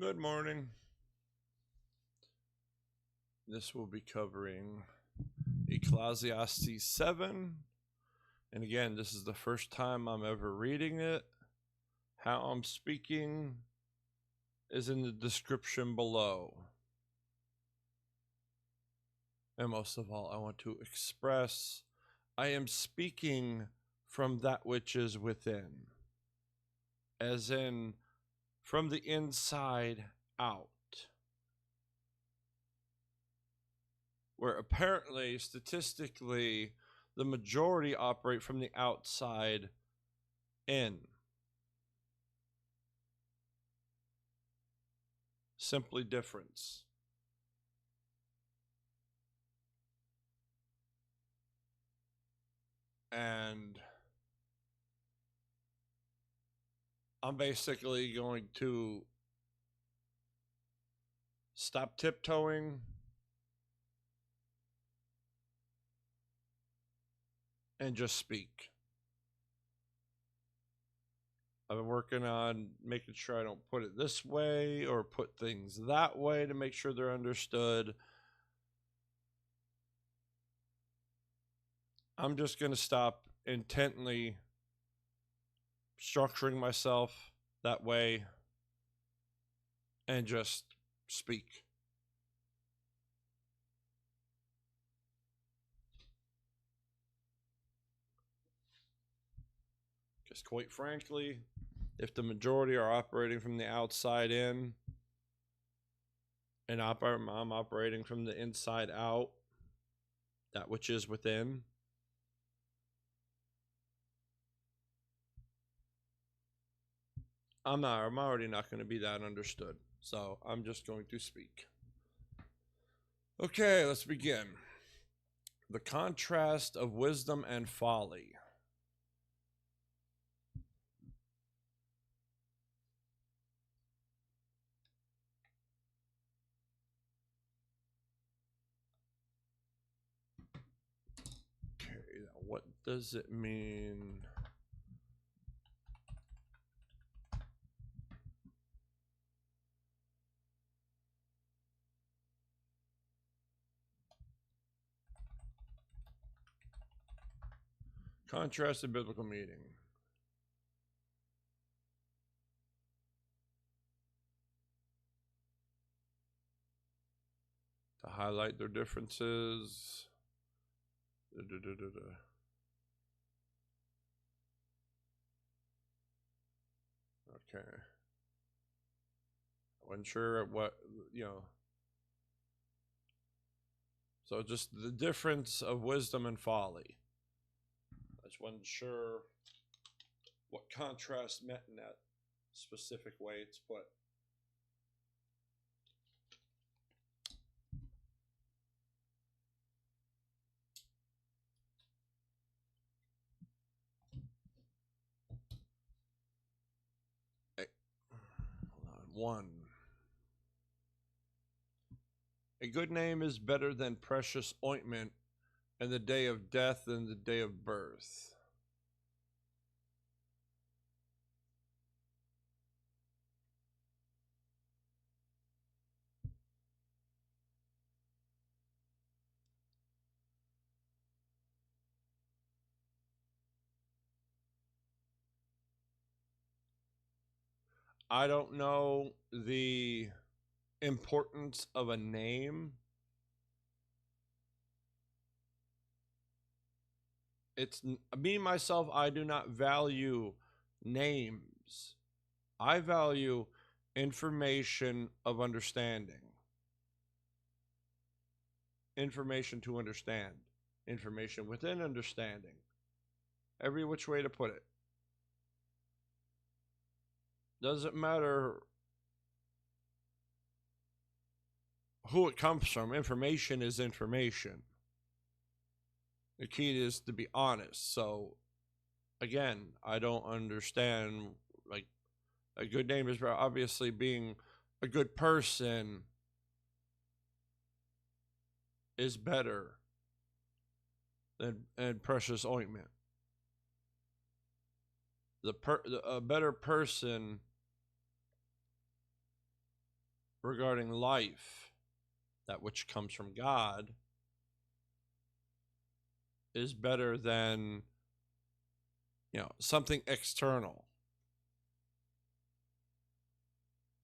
Good morning. This will be covering Ecclesiastes 7. And again, this is the first time I'm ever reading it. How I'm speaking is in the description below. And most of all, I want to express I am speaking from that which is within, as in from the inside out. Where apparently, statistically, the majority operate from the outside in. Simply difference. And I'm basically going to stop tiptoeing and just speak. I've been working on making sure I don't put it this way or put things that way to make sure they're understood. I'm just going to stop intently structuring myself that way and just speak. Because quite frankly, if the majority are operating from the outside in and I'm operating from the inside out, that which is within, I'm already not going to be that understood. So I'm just going to speak. Okay, let's begin. The contrast of wisdom and folly. Okay, now what does it mean? Contrast of biblical meaning. To highlight their differences. Okay. I wasn't sure what, So just the difference of wisdom and folly. I just wasn't sure what contrast meant in that specific way it's put. Hold on. 1. A good name is better than precious ointment, and the day of death than the day of birth. I don't know the importance of a name. It's me, myself, I do not value names. I value information of understanding. Information to understand. Information within understanding. Every which way to put it. Doesn't matter who it comes from. Information is information. The key is to be honest. So, again, I don't understand, like, a good name is obviously being a good person is better than precious ointment. A better person regarding life, that which comes from God, is better than, something external,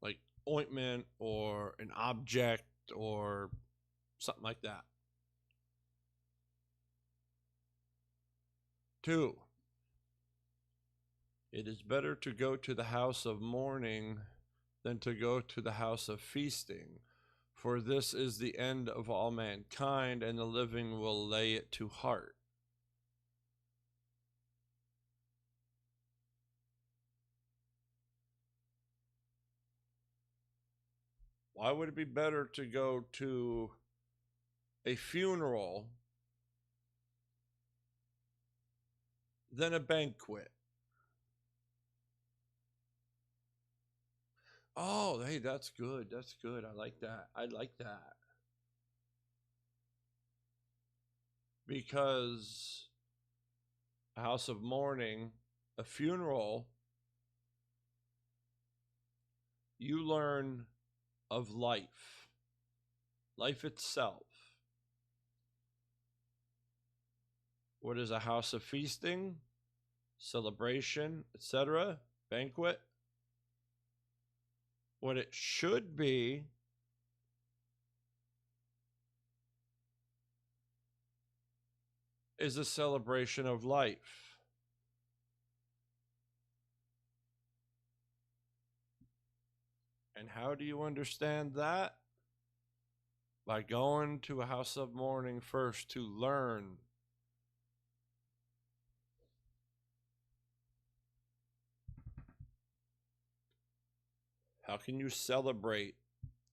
like ointment or an object or something like that. 2, it is better to go to the house of mourning than to go to the house of feasting, for this is the end of all mankind, and the living will lay it to heart. Why would it be better to go to a funeral than a banquet? Oh, hey, that's good. That's good. I like that. I like that. Because a house of mourning, a funeral, you learn of life, life itself. What is a house of feasting, celebration, etc., banquet? What it should be is a celebration of life. And how do you understand that? By going to a house of mourning first to learn. How can you celebrate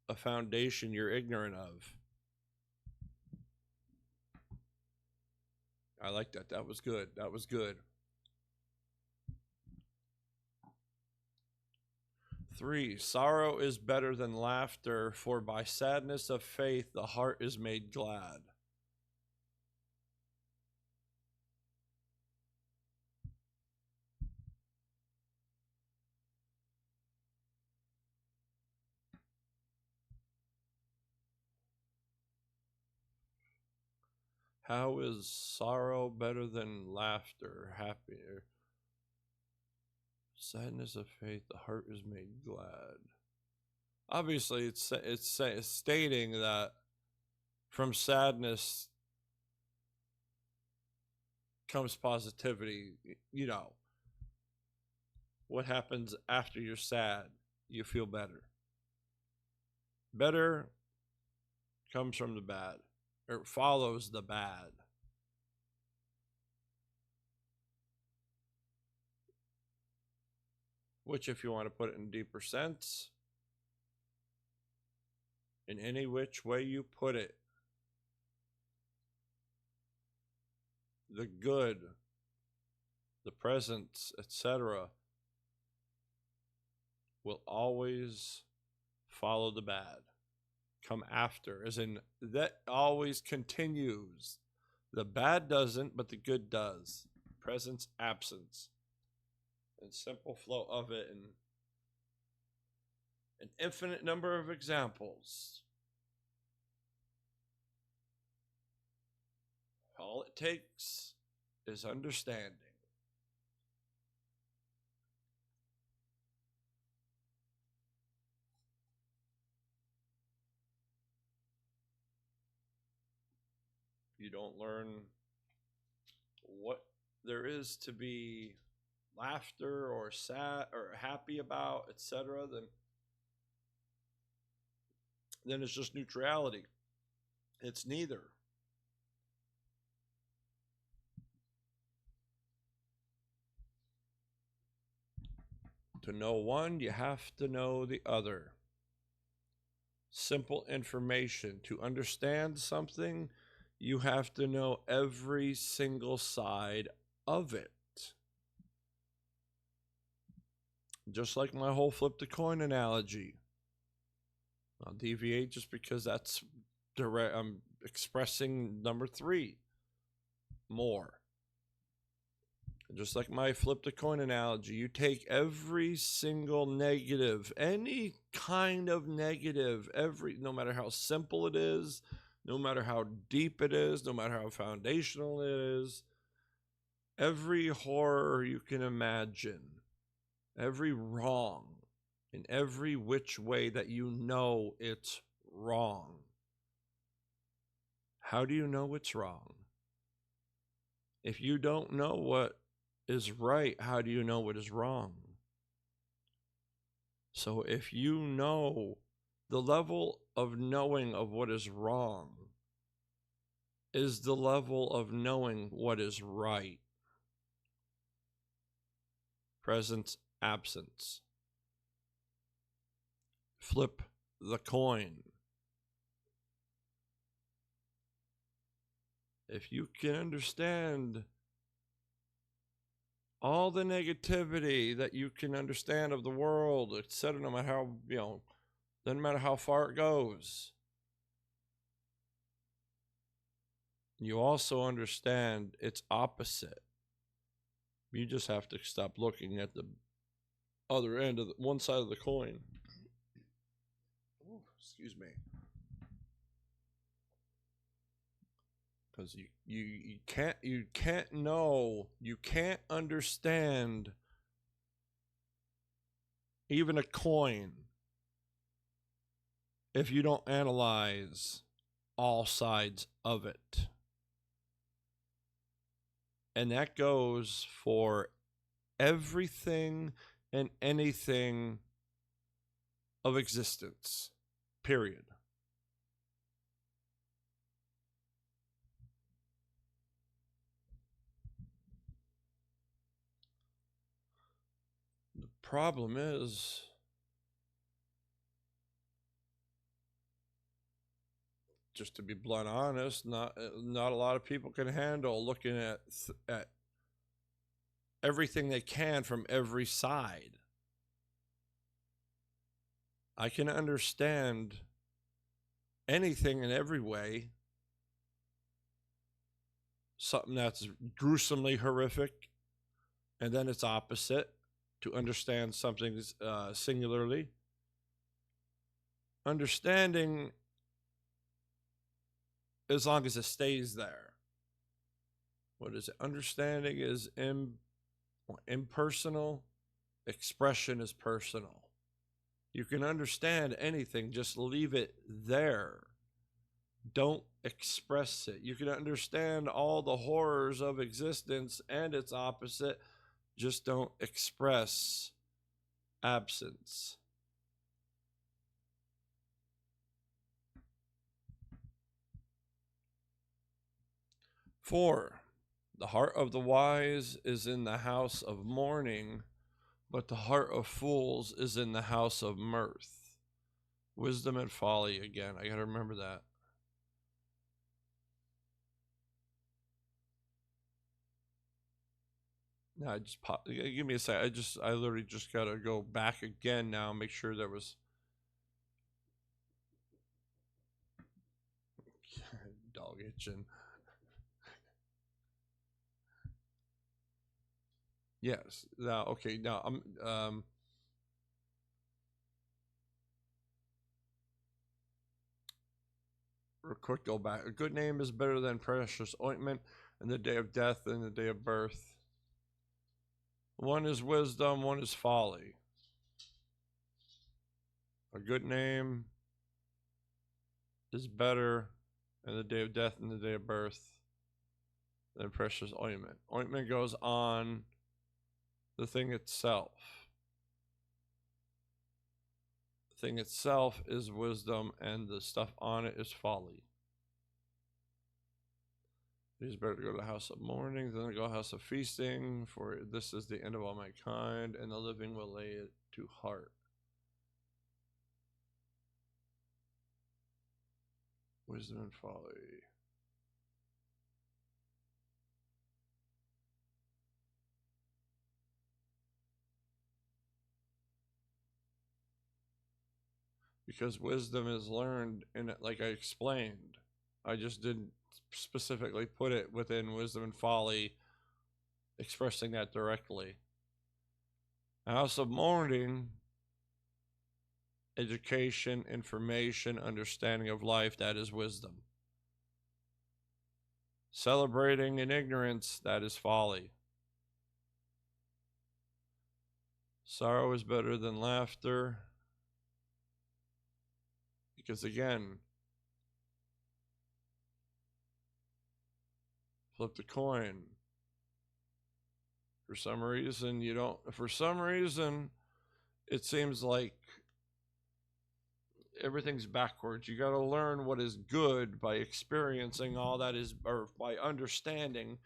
a foundation you're ignorant of? I like that. That was good. That was good. 3, sorrow is better than laughter, for by sadness of faith the heart is made glad. How is sorrow better than laughter, happier? Sadness of faith, the heart is made glad. Obviously, it's stating that from sadness comes positivity. What happens after you're sad? You feel better. Better comes from the bad, or follows the bad. Which, if you want to put it in deeper sense, in any which way you put it, the good, the presence, etc., will always follow the bad, come after, as in that always continues. The bad doesn't, but the good does. Presence, absence, and simple flow of it, and an infinite number of examples. All it takes is understanding. You don't learn what there is to be laughter or sad or happy about, etc., then it's just neutrality. It's neither. To know one, you have to know the other. Simple information. To understand something, you have to know every single side of it. Just like my whole flip the coin analogy. I'll deviate just because that's direct. I'm expressing number 3 more. Just like my flip the coin analogy, you take every single negative, any kind of negative, no matter how simple it is, no matter how deep it is, no matter how foundational it is, every horror you can imagine, every wrong, in every which way that you know it's wrong. How do you know it's wrong? If you don't know what is right, how do you know what is wrong? So if you know the level of knowing of what is wrong is the level of knowing what is right. Presence, absence. Flip the coin. If you can understand all the negativity that you can understand of the world, etc., no matter how, doesn't matter how far it goes, you also understand its opposite. You just have to stop looking at the other end of one side of the coin. Oh, excuse me. Because you can't know, you can't understand even a coin if you don't analyze all sides of it. And that goes for everything and anything of existence, period. The problem is, just to be blunt honest, not a lot of people can handle looking at everything they can from every side. I can understand anything in every way. Something that's gruesomely horrific, and then it's opposite. To understand something singularly. Understanding, as long as it stays there. What is it? Understanding is impersonal. Expression is personal. You can understand anything, just leave it there. Don't express it. You can understand all the horrors of existence and its opposite, just don't express absence. For the heart of the wise is in the house of mourning, but the heart of fools is in the house of mirth. Wisdom and folly again. I got to remember that. Now give me a sec. I literally just got to go back again now, make sure there was dog itching. Yes. Now, okay. Now I'm real quick, go back. A good name is better than precious ointment in the day of death and the day of birth. One is wisdom, one is folly. A good name is better in the day of death and the day of birth than precious ointment. Ointment goes on the thing itself. The thing itself is wisdom, and the stuff on it is folly. It is better to go to the house of mourning than to go to the house of feasting, for this is the end of all mankind, and the living will lay it to heart. Wisdom and folly. Because wisdom is learned in it, like I explained. I just didn't specifically put it within wisdom and folly expressing that directly. A house of mourning, education, information, understanding of life, that is wisdom. Celebrating in ignorance, that is folly. Sorrow is better than laughter. Because again, flip the coin. For some reason, it seems like everything's backwards. You got to learn what is good by experiencing all that is, or by understanding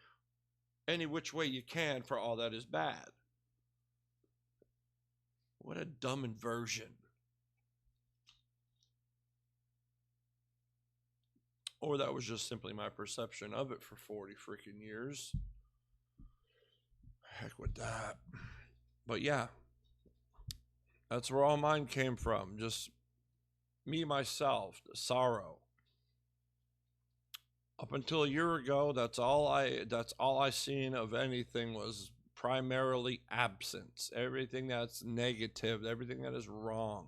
any which way you can for all that is bad. What a dumb inversion. Or that was just simply my perception of it for 40 freaking years. Heck with that. But yeah, that's where all mine came from. Just me, myself, the sorrow. Up until a year ago, that's all I seen of anything was primarily absence. Everything that's negative, everything that is wrong.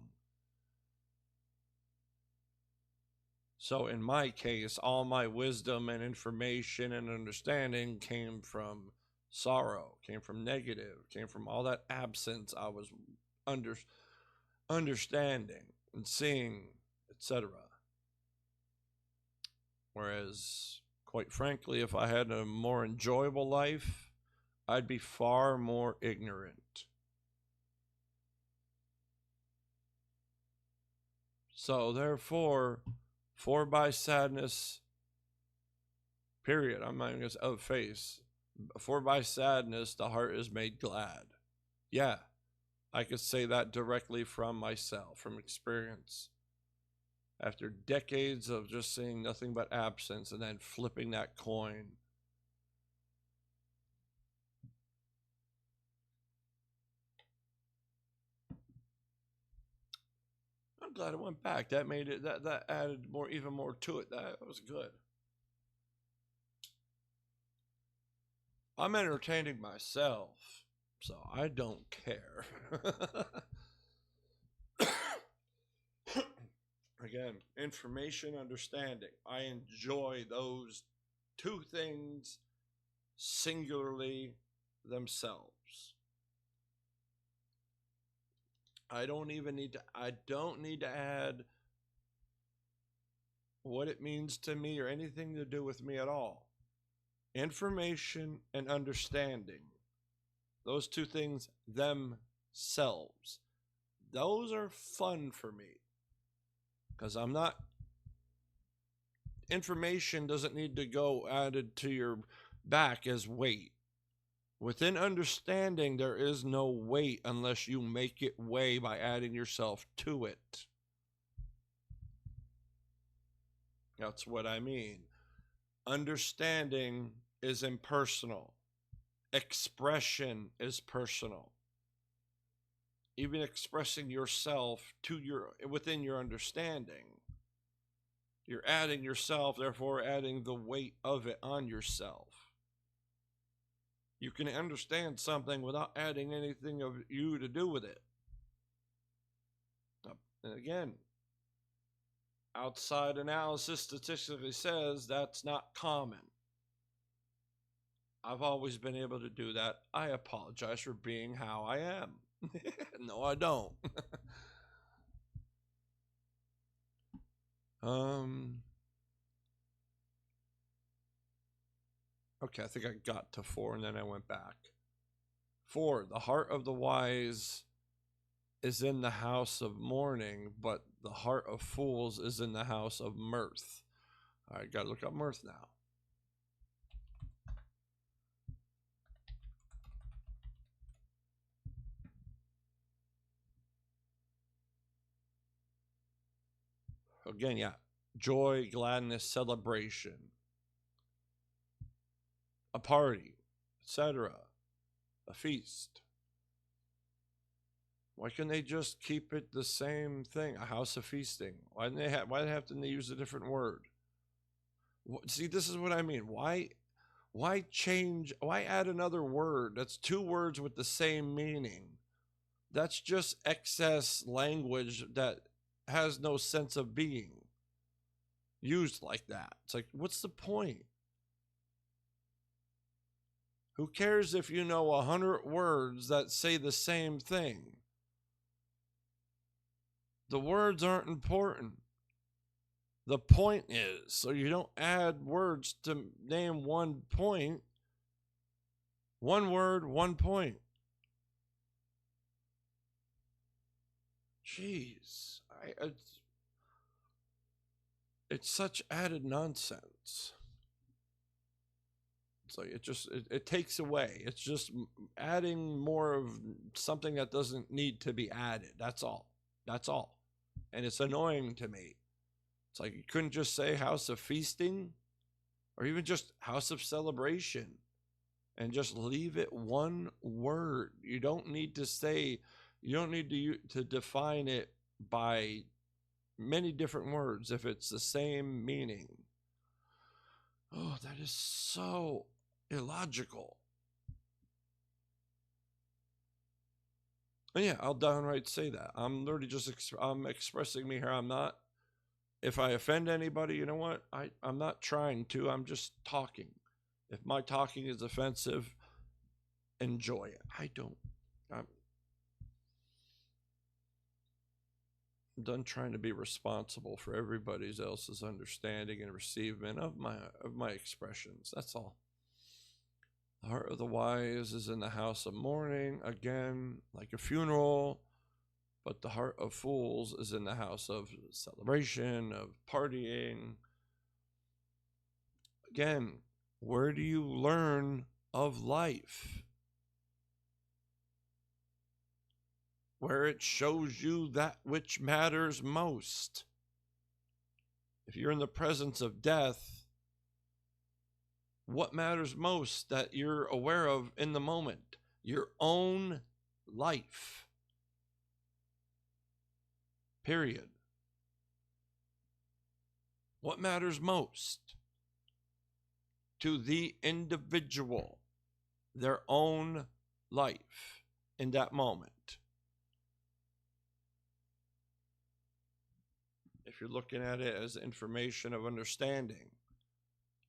So in my case, all my wisdom and information and understanding came from sorrow, came from negative, came from all that absence I was understanding and seeing, etc. Whereas, quite frankly, if I had a more enjoyable life, I'd be far more ignorant. So therefore, for by sadness, period, I'm not even going to say of face, for by sadness the heart is made glad. Yeah, I could say that directly from myself, from experience. After decades of just seeing nothing but absence and then flipping that coin. I'm glad it went back. That made it, that added even more to it. That was good. I'm entertaining myself, so I don't care. Again, information, understanding. I enjoy those two things singularly themselves. I don't need to add what it means to me or anything to do with me at all. Information and understanding. Those two things themselves. Those are fun for me. Because information doesn't need to go added to your back as weight. Within understanding, there is no weight unless you make it weigh by adding yourself to it. That's what I mean. Understanding is impersonal. Expression is personal. Even expressing yourself within your understanding. You're adding yourself, therefore adding the weight of it on yourself. You can understand something without adding anything of you to do with it. And again, outside analysis statistically says that's not common. I've always been able to do that. I apologize for being how I am. No, I don't. Okay, I think I got to 4 and then I went back. 4, the heart of the wise is in the house of mourning, but the heart of fools is in the house of mirth. All right, got to look up mirth now. Again, yeah, joy, gladness, celebration, a party, etc., a feast. Why can't they just keep it the same thing? A house of feasting. Why do they have to use a different word? See, this is what I mean. Why Why change? Why add another word? That's two words with the same meaning. That's just excess language that has no sense of being used like that. It's like, what's the point? Who cares if you know 100 words that say the same thing? The words aren't important. The point is, so you don't add words to name one point. One word, one point. Jeez, it's such added nonsense. It's like it takes away. It's just adding more of something that doesn't need to be added. That's all. That's all. And it's annoying to me. It's like you couldn't just say house of feasting or even just house of celebration and just leave it one word. You don't need to say, you don't need to define it by many different words if it's the same meaning. Oh, that is so illogical. And yeah, I'll downright say that. I'm literally just I'm expressing me here. I'm not. If I offend anybody, you know what? I'm not trying to. I'm just talking. If my talking is offensive, enjoy it. I'm done trying to be responsible for everybody else's understanding and receivement of my expressions. That's all. The heart of the wise is in the house of mourning, again, like a funeral, but the heart of fools is in the house of celebration, of partying. Again, where do you learn of life? Where it shows you that which matters most. If you're in the presence of death, what matters most that you're aware of in the moment? Your own life. Period. What matters most to the individual? Their own life in that moment. If you're looking at it as information of understanding,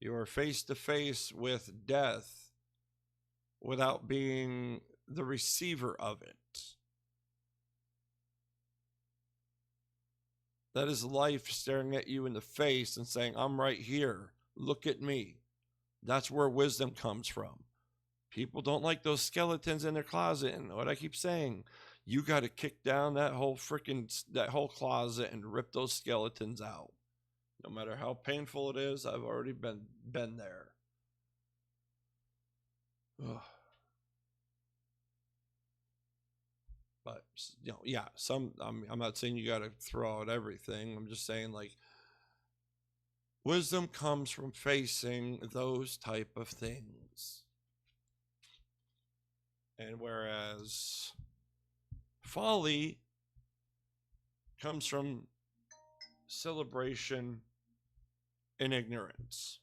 you are face to face with death without being the receiver of it. That is life staring at you in the face and saying, I'm right here. Look at me. That's where wisdom comes from. People don't like those skeletons in their closet. And what I keep saying, you got to kick down that whole closet and rip those skeletons out. No matter how painful it is, I've already been there. Ugh. But, yeah, I'm not saying you got to throw out everything. I'm just saying, like, wisdom comes from facing those type of things. And whereas folly comes from celebration and ignorance.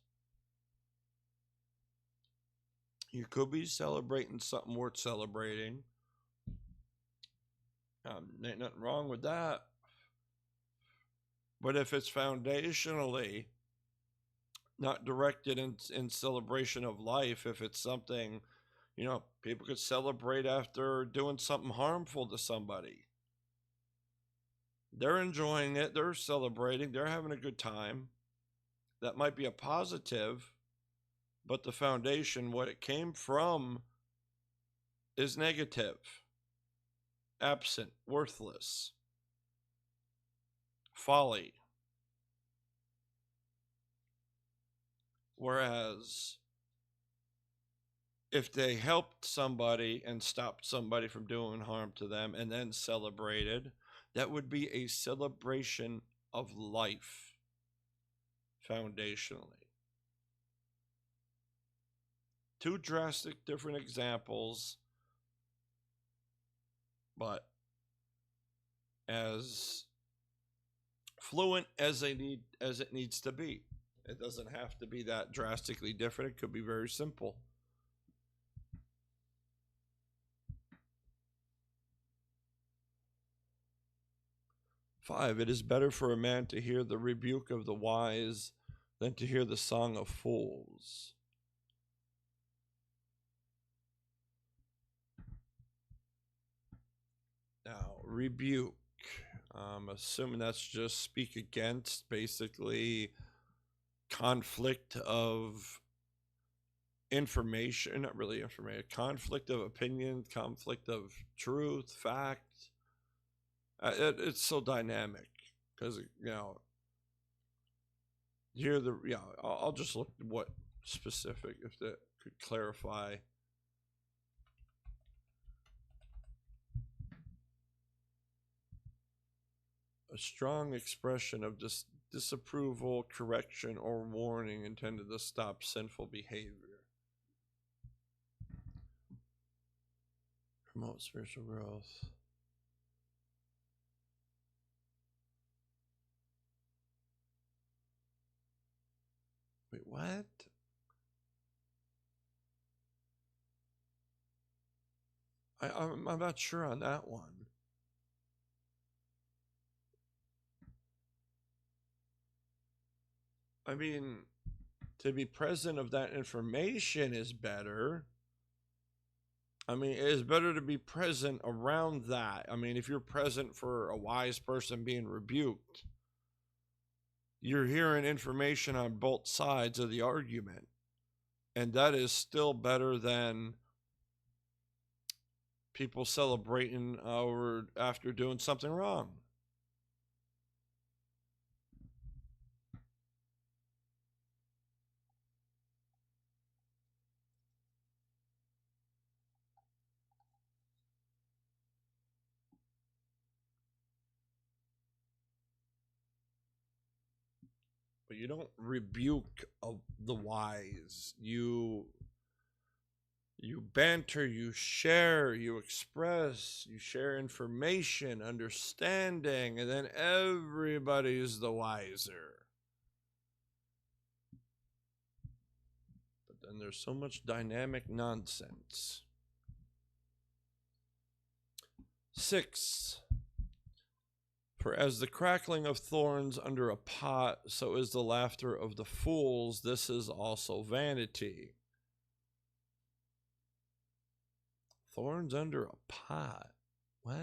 You could be celebrating something worth celebrating. Ain't nothing wrong with that. But if it's foundationally not directed in celebration of life, if it's something, people could celebrate after doing something harmful to somebody. They're enjoying it. They're celebrating. They're having a good time. That might be a positive, but the foundation, what it came from, is negative, absent, worthless, folly. Whereas if they helped somebody and stopped somebody from doing harm to them and then celebrated, that would be a celebration of life, foundationally. Two drastic different examples, but as fluent as it needs to be. It doesn't have to be that drastically different. It could be very simple. Five, it is better for a man to hear the rebuke of the wise than to hear the song of fools. Now, rebuke. I'm assuming that's just speak against, basically, conflict of information, not really information, conflict of opinion, conflict of truth, fact. It's so dynamic because, here I'll just look at what specific, if that could clarify. A strong expression of disapproval, correction, or warning intended to stop sinful behavior. Promote spiritual growth. Wait, what? I'm not sure on that one. I mean, to be present of that information is better. I mean, it is better to be present around that. I mean, if you're present for a wise person being rebuked, you're hearing information on both sides of the argument. And that is still better than people celebrating after doing something wrong. But you don't rebuke the wise. You banter, you share, you express, you share information, understanding, and then everybody's the wiser. But then there's so much dynamic nonsense. 6. For as the crackling of thorns under a pot, so is the laughter of the fools. This is also vanity. Thorns under a pot? What?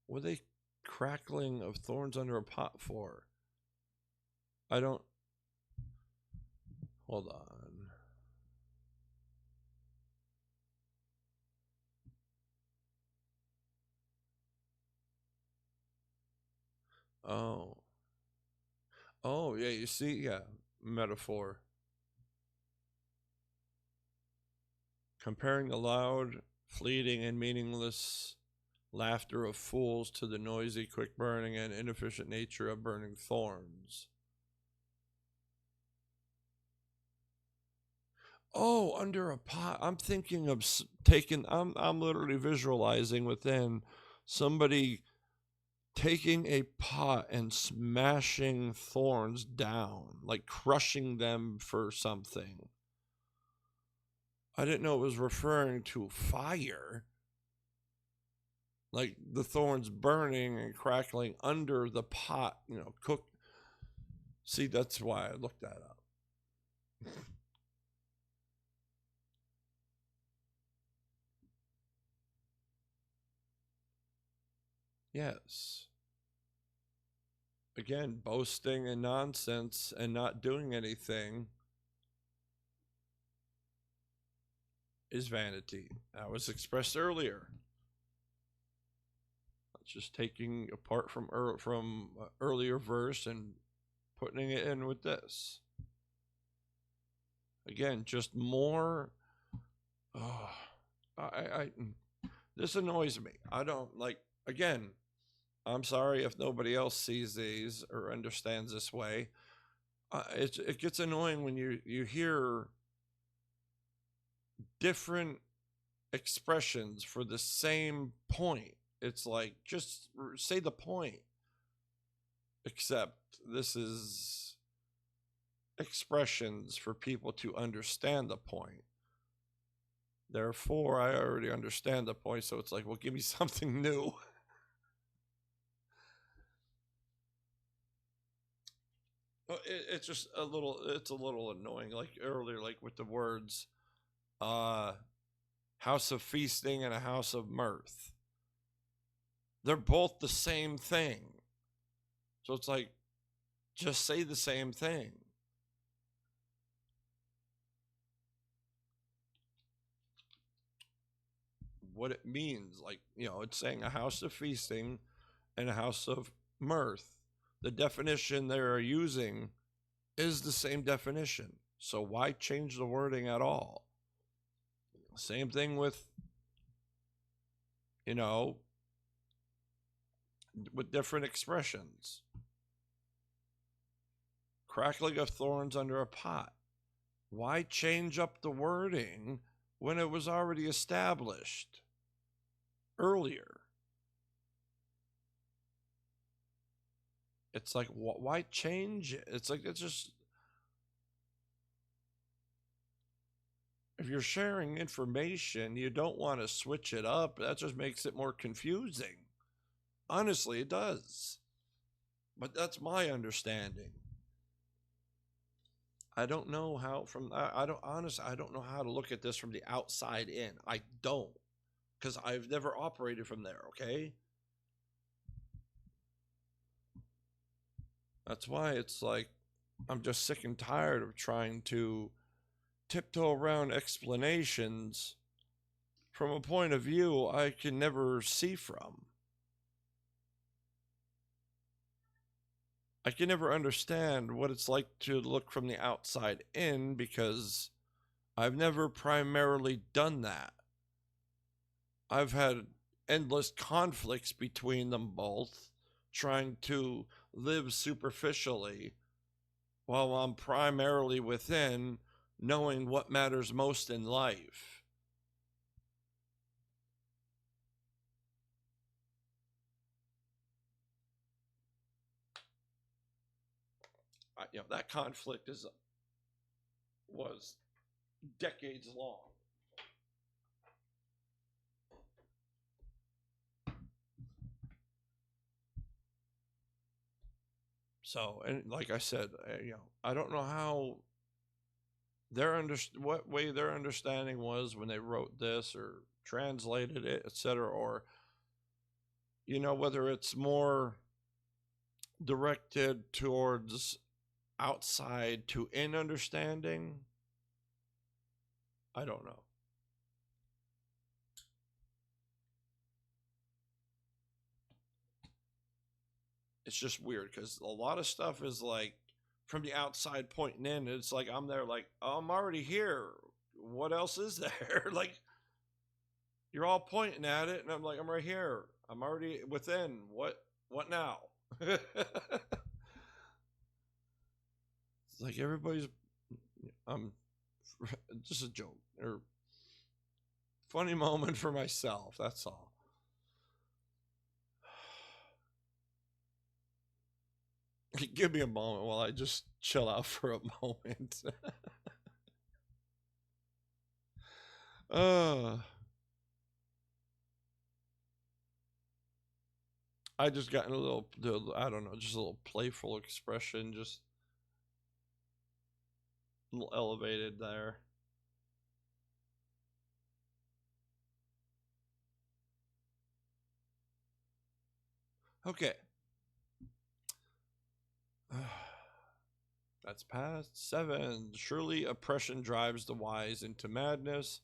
What are they crackling of thorns under a pot for? I don't... Hold on. Oh, yeah, you see, yeah, metaphor. Comparing the loud, fleeting, and meaningless laughter of fools to the noisy, quick burning, and inefficient nature of burning thorns. Oh, under a pot. I'm thinking of I'm literally visualizing within somebody taking a pot and smashing thorns down, like crushing them for something. I didn't know it was referring to fire. Like the thorns burning and crackling under the pot, cooked. See, that's why I looked that up. Yes. Again, boasting and nonsense and not doing anything is vanity. That was expressed earlier. Just taking apart from earlier verse and putting it in with this. Again, just more. This annoys me. I don't like. Again, I'm sorry if nobody else sees these or understands this way. It gets annoying when you hear different expressions for the same point. It's like, just say the point. except this is expressions for people to understand the point. Therefore, I already understand the point, so it's like, well, give me something new. It's just it's a little annoying. Like earlier, like with the words, house of feasting and a house of mirth. They're both the same thing. So it's like, just say the same thing. What it means, like, it's saying a house of feasting and a house of mirth. The definition they're using is the same definition. So why change the wording at all? Same thing with, with different expressions. Crackling of thorns under a pot. Why change up the wording when it was already established earlier? It's like, why change it? It's like, it's just, if you're sharing information, you don't want to switch it up. That just makes it more confusing. Honestly, it does. But that's my understanding. I don't know how I don't know how to look at this from the outside in. I don't, because I've never operated from there, okay? That's why it's like, I'm just sick and tired of trying to tiptoe around explanations from a point of view I can never see from. I can never understand what it's like to look from the outside in, because I've never primarily done that. I've had endless conflicts between them both, trying to live superficially while I'm primarily within, knowing what matters most in life. That conflict was decades long. So, and like I said, I don't know how what way their understanding was when they wrote this or translated it, etc., or whether it's more directed towards outside to in understanding. I don't know. It's just weird because a lot of stuff is like from the outside pointing in. It's like I'm there, like, oh, I'm already here. What else is there? Like, you're all pointing at it, and I'm like, I'm right here. I'm already within. What now? It's like everybody's just a joke or funny moment for myself. That's all. Give me a moment while I just chill out for a moment. I just got in a little, I don't know, just a little playful expression, just a little elevated there. Okay. That's past 7. Surely oppression drives the wise into madness,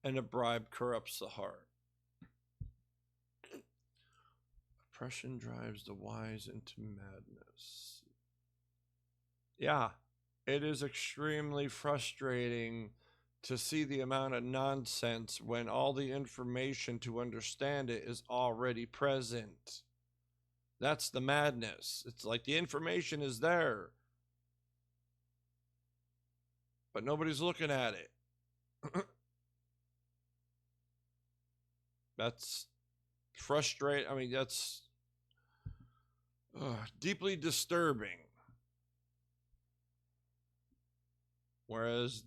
and a bribe corrupts the heart. Oppression drives the wise into madness. Yeah, it is extremely frustrating to see the amount of nonsense when all the information to understand it is already present. That's the madness. It's like the information is there, but nobody's looking at it. That's frustrating. I mean, that's deeply disturbing. Whereas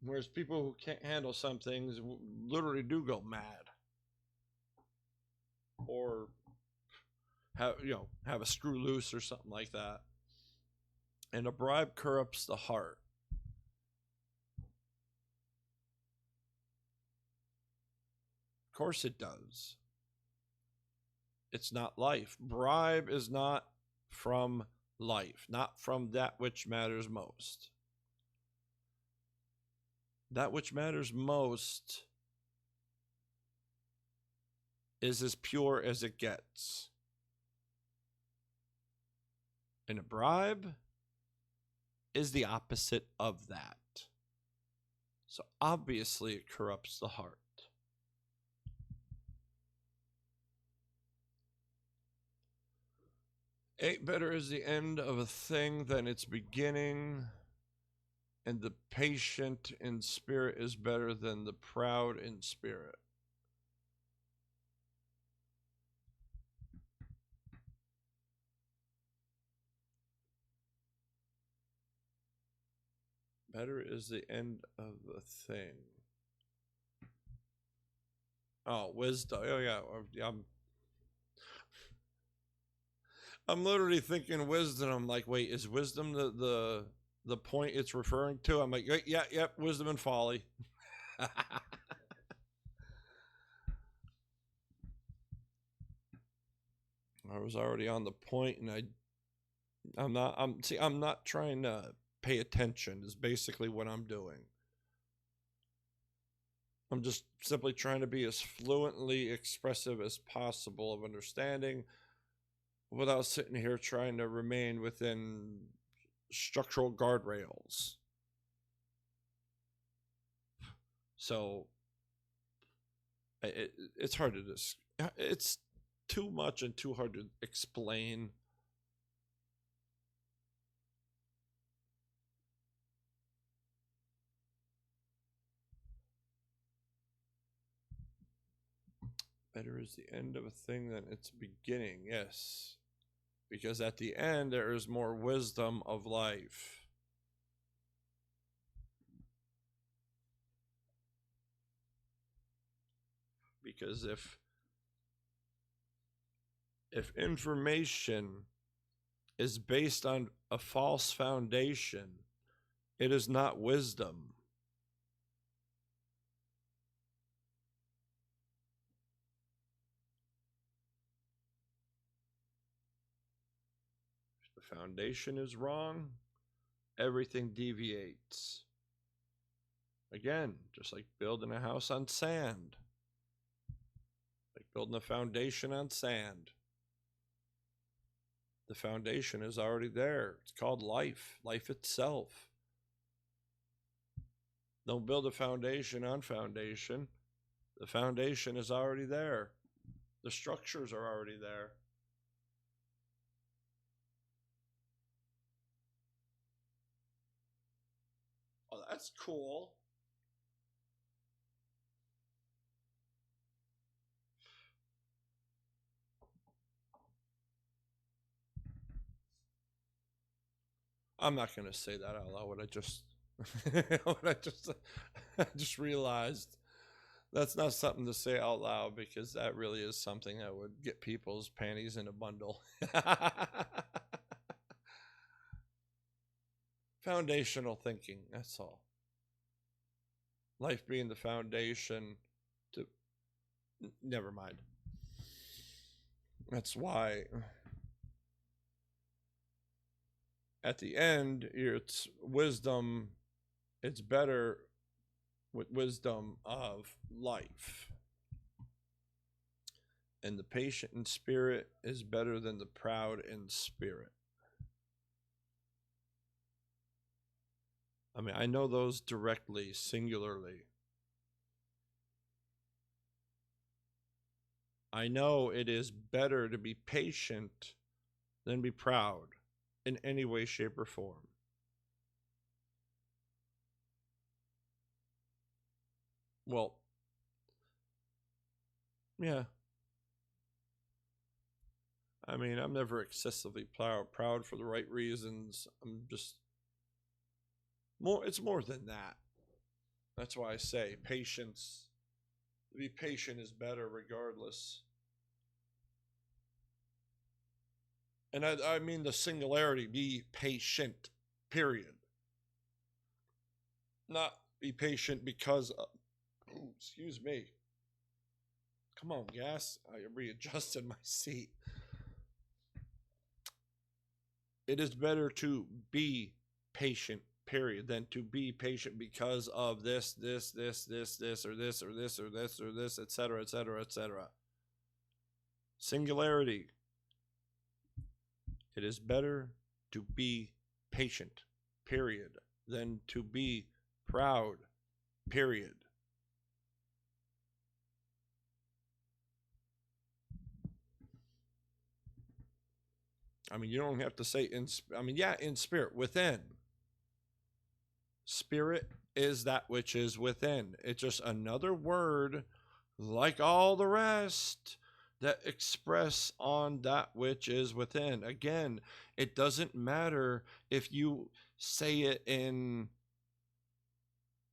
whereas people who can't handle some things literally do go mad, or have a screw loose or something like that. And a bribe corrupts the heart. Of course it does. It's not life. Bribe is not from life, not from that which matters most. That which matters most is as pure as it gets. And a bribe is the opposite of that. So obviously it corrupts the heart. Better is the end of a thing than its beginning, and the patient in spirit is better than the proud in spirit. Better is the end of a thing. Oh, wisdom. Oh, yeah. I'm literally thinking wisdom. I'm like, wait, is wisdom the point it's referring to? I'm like, yeah, wisdom and folly. I was already on the point, and I'm not trying to pay attention is basically what I'm doing. I'm just simply trying to be as fluently expressive as possible of understanding without sitting here trying to remain within structural guardrails. So it's hard to it's too much and too hard to explain. Better is the end of a thing than its beginning. Yes. Because at the end, there is more wisdom of life. Because if information is based on a false foundation, it is not wisdom. If the foundation is wrong, everything deviates. Again, just like building a house on sand. Like building a foundation on sand. The foundation is already there. It's called life itself. Don't build a foundation on foundation. The foundation is already there. The structures are already there. Oh, that's cool. I'm not going to say that out loud. What I just, I just realized that's not something to say out loud, because that really is something that would get people's panties in a bundle. Foundational thinking, that's all. Life being the foundation to, never mind. That's why at the end, it's wisdom. It's better with wisdom of life. And the patient in spirit is better than the proud in spirit. I mean, I know those directly, singularly. I know it is better to be patient than be proud in any way, shape, or form. Well, yeah. I mean, I'm never excessively proud for the right reasons. I'm just more, it's more than that. That's why I say patience. To be patient is better regardless. And I mean the singularity, be patient, period. Not be patient because of, excuse me. Come on, gas. I readjusted my seat. It is better to be patient, period, than to be patient because of this, or this, etc., etc., etc. Singularity. It is better to be patient, period, than to be proud, period. I mean, you don't have to say in spirit, within. Spirit is that which is within. It's just another word, like all the rest, that express on that which is within. Again, it doesn't matter if you say it in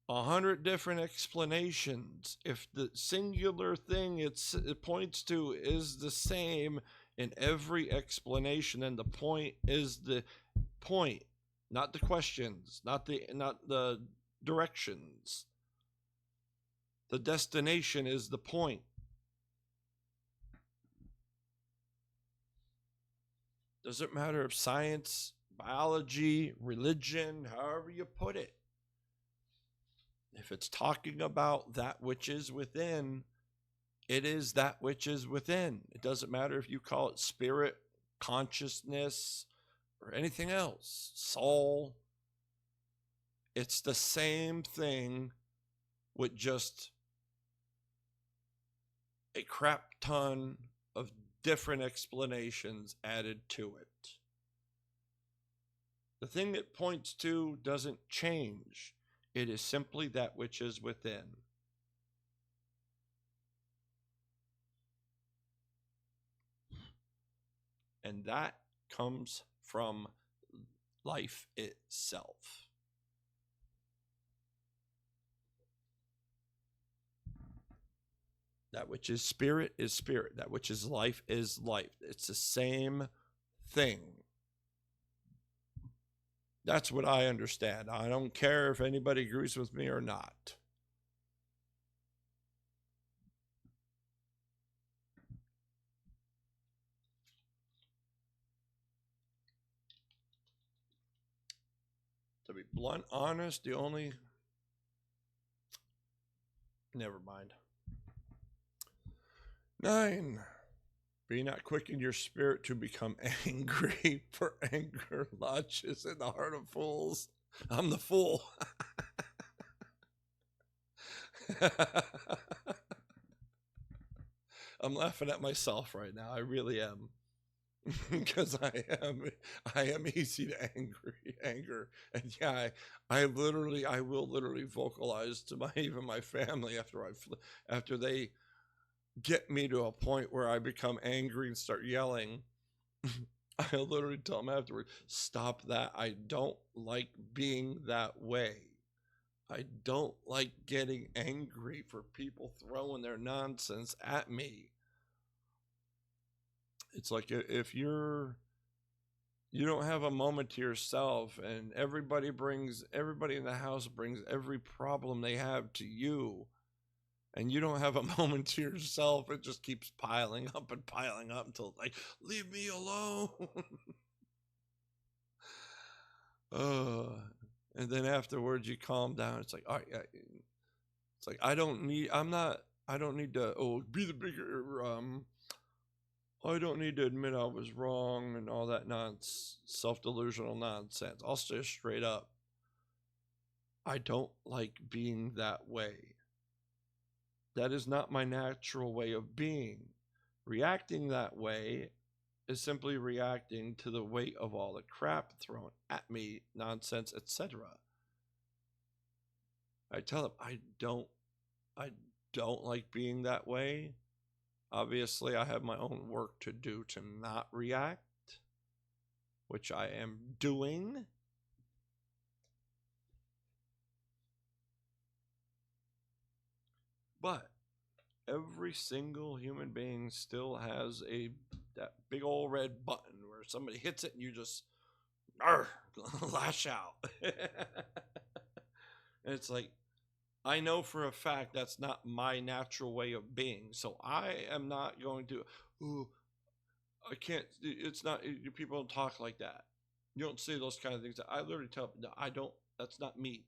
100 different explanations. If the singular thing it points to is the same in every explanation, then the point is the point, not the questions, not the directions. The destination is the point. Doesn't matter if science, biology, religion, however you put it. If it's talking about that which is within, it is that which is within. It doesn't matter if you call it spirit, consciousness, or anything else, soul. It's the same thing with just a crap ton of different explanations added to it. The thing it points to doesn't change. It is simply that which is within. And that comes from life itself. That which is spirit is spirit. That which is life is life. It's the same thing. That's what I understand. I don't care if anybody agrees with me or not. To be blunt, honest, the only... Never mind. 9. Be not quick in your spirit to become angry, for anger lodges in the heart of fools. I'm the fool. I'm laughing at myself right now. I really am. Because I am easy to anger. And yeah, I will literally vocalize to even my family after they get me to a point where I become angry and start yelling. I literally tell them afterwards, stop that. I don't like being that way. I don't like getting angry for people throwing their nonsense at me. It's like if you don't have a moment to yourself, and everybody in the house brings every problem they have to you, and you don't have a moment to yourself, it just keeps piling up until like, leave me alone. And then afterwards you calm down. It's like, all right, it's like I don't need to be the bigger I don't need to admit I was wrong and all that self-delusional nonsense. I'll say straight up, I don't like being that way. That is not my natural way of being. Reacting that way is simply reacting to the weight of all the crap thrown at me, nonsense, etc. I tell them I don't like being that way. Obviously, I have my own work to do to not react, which I am doing. But every single human being still has that big old red button where somebody hits it and you just lash out. And it's like, I know for a fact that's not my natural way of being. So I am not going to, ooh, I can't, it's not, people don't talk like that. You don't say those kind of things. I literally tell them, no, I don't, that's not me.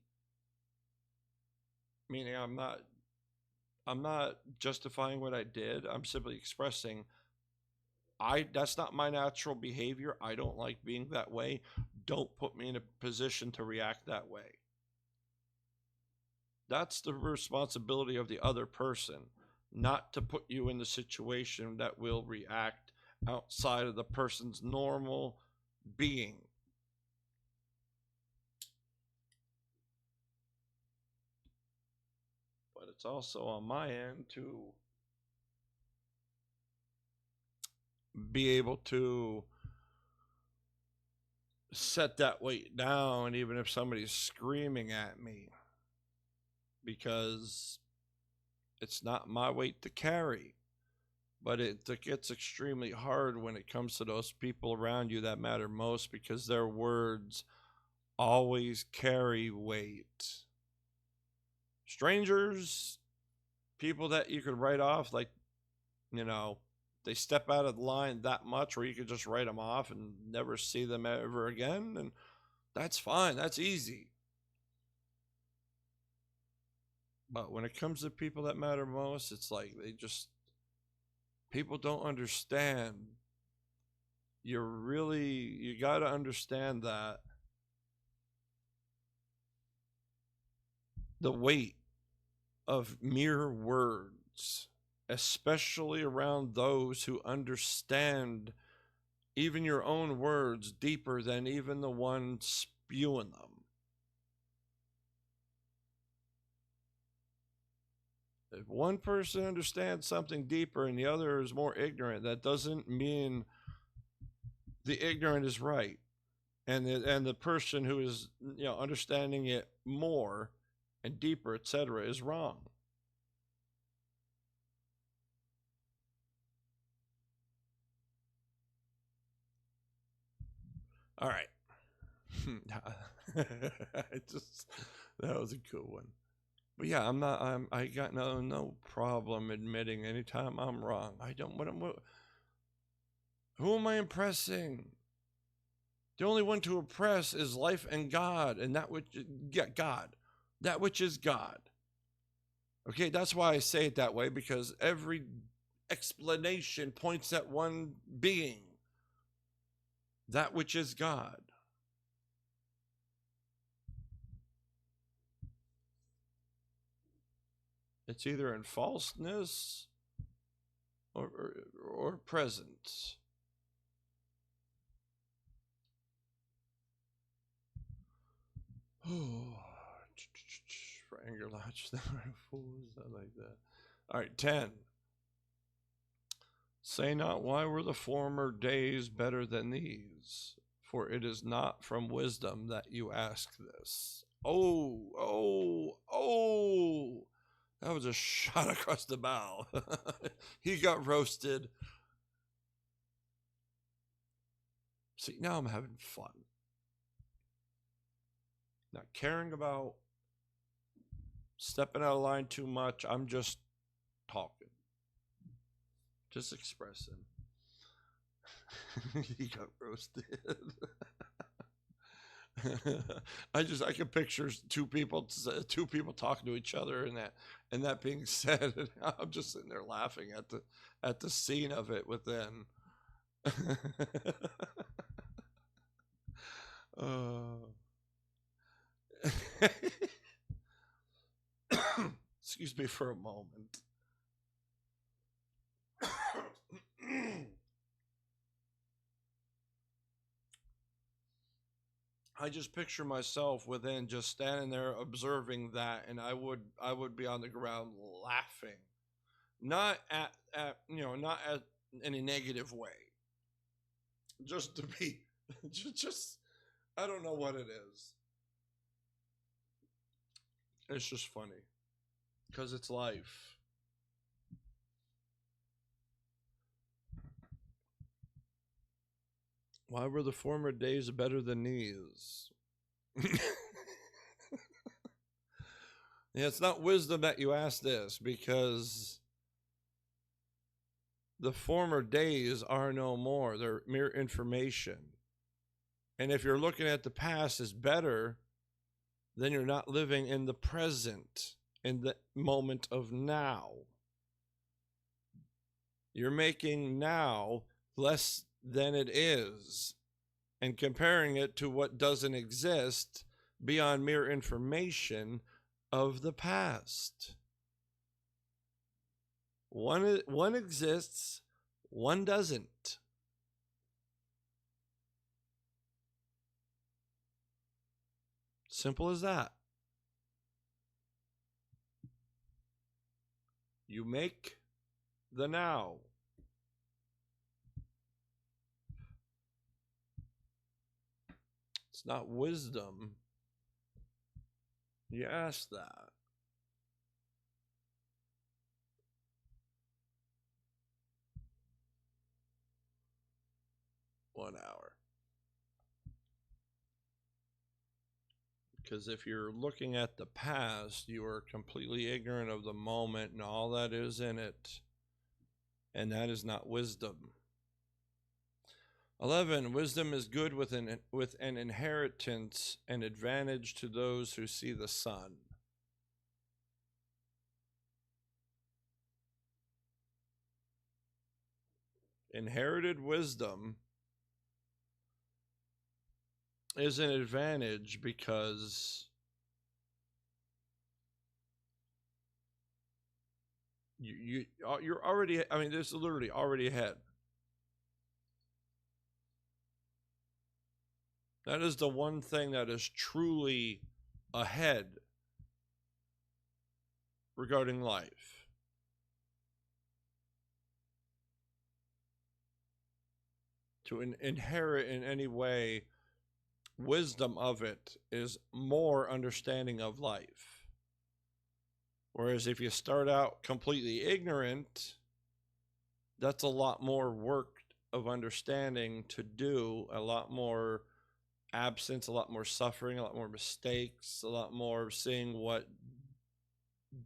Meaning I'm not justifying what I did. I'm simply expressing that's not my natural behavior. I don't like being that way. Don't put me in a position to react that way. That's the responsibility of the other person, not to put you in the situation that will react outside of the person's normal being. But it's also on my end to be able to set that weight down, even if somebody's screaming at me, because it's not my weight to carry. But it gets extremely hard when it comes to those people around you that matter most, because their words always carry weight. Strangers, people that you could write off, like, they step out of the line that much where you could just write them off and never see them ever again, and that's fine. That's easy. But when it comes to people that matter most, it's like people don't understand. You got to understand that the weight of mere words, especially around those who understand even your own words deeper than even the one spewing them. If one person understands something deeper and the other is more ignorant, that doesn't mean the ignorant is right, and the person who is understanding it more and deeper, etc., is wrong. All right. That was a good one. But yeah, I got no problem admitting anytime I'm wrong. I don't. Who am I impressing? The only one to oppress is life and God, and that which is God. Okay, that's why I say it that way, because every explanation points at one being, that which is God. It's either in falseness or presence. For anger, lodge them fools. I like that. All right, 10. Say not, why were the former days better than these? For it is not from wisdom that you ask this. Oh. That was a shot across the bow. He got roasted. See, now I'm having fun. Not caring about stepping out of line too much. I'm just talking. Just expressing. He got roasted. I can picture two people talking to each other, and that being said, I'm just sitting there laughing at the scene of it within. Excuse me for a moment. I just picture myself within, just standing there observing that, and I would be on the ground laughing not not in a negative way. Just to be, just I don't know what it is. It's just funny because it's life. Why were the former days better than these? Yeah, it's not wisdom that you ask this, because the former days are no more. They're mere information. And if you're looking at the past as better, then you're not living in the present, in the moment of now. You're making now less than it is and comparing it to what doesn't exist beyond mere information of the past. One exists, one doesn't. Simple as that. You make the now. It's not wisdom. You ask that. One hour. Because if you're looking at the past, you are completely ignorant of the moment and all that is in it. And that is not wisdom. 11. Wisdom is good with an inheritance and advantage to those who see the sun. Inherited wisdom is an advantage because you're already, I mean, this is literally already ahead. That is the one thing that is truly ahead regarding life. To inherit in any way wisdom of it is more understanding of life. Whereas if you start out completely ignorant, that's a lot more work of understanding to do, a lot more absence, a lot more suffering, a lot more mistakes, a lot more seeing what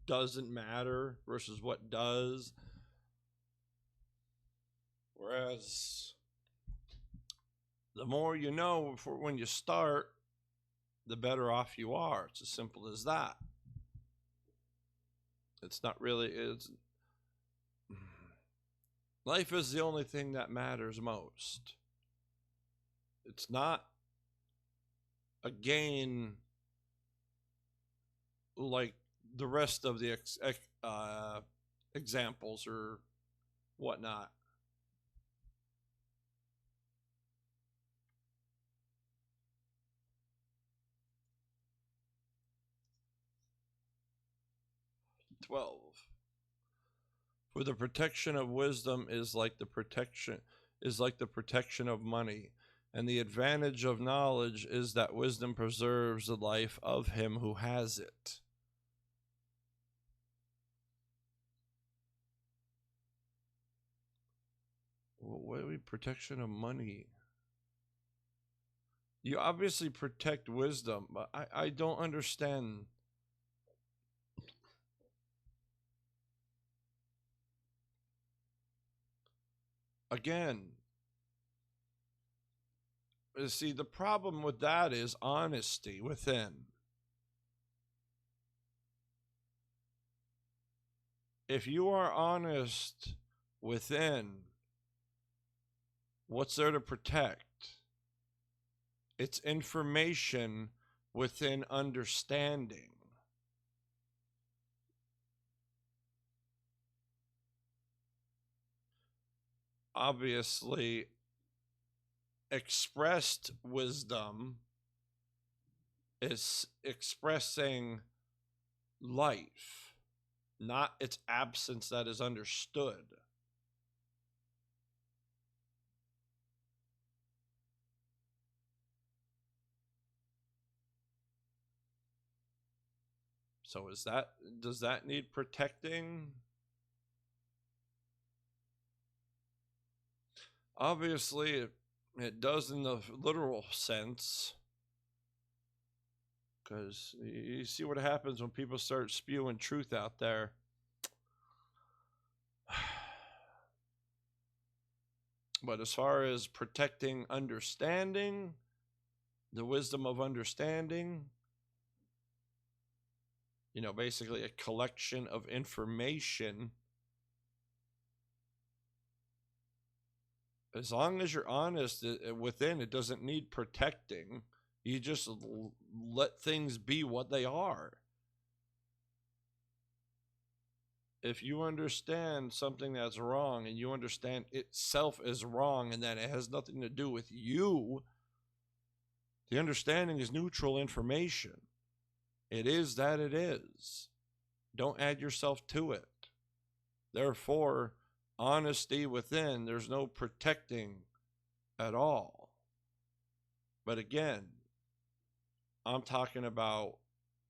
doesn't matter versus what does. Whereas the more you know for when you start, the better off you are. It's as simple as that. It's not really, life is the only thing that matters most. It's not a gain like the rest of the examples or whatnot. For the protection of wisdom is like the protection of money, and the advantage of knowledge is that wisdom preserves the life of him who has it. What do we protection of money? You obviously protect wisdom, but I don't understand. Again, see, the problem with that is honesty within. If you are honest within, what's there to protect? It's information within understanding. Obviously, expressed wisdom is expressing life, not its absence that is understood. So does that need protecting? Obviously, it does in the literal sense, because you see what happens when people start spewing truth out there. But as far as protecting understanding, the wisdom of understanding, basically a collection of information, as long as you're honest within, it doesn't need protecting. You just let things be what they are. If you understand something that's wrong and you understand itself is wrong and that it has nothing to do with you, the understanding is neutral information. It is that it is. Don't add yourself to it. Therefore, honesty within, there's no protecting at all. But again, I'm talking about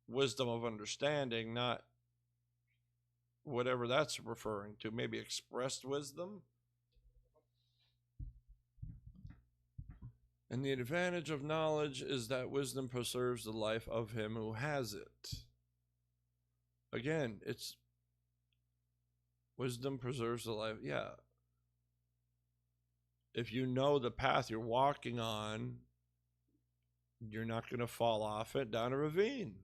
wisdom of understanding, not whatever that's referring to, maybe expressed wisdom. And the advantage of knowledge is that wisdom preserves the life of him who has it. Again, it's wisdom preserves the life. Yeah. If you know the path you're walking on, you're not going to fall off it down a ravine.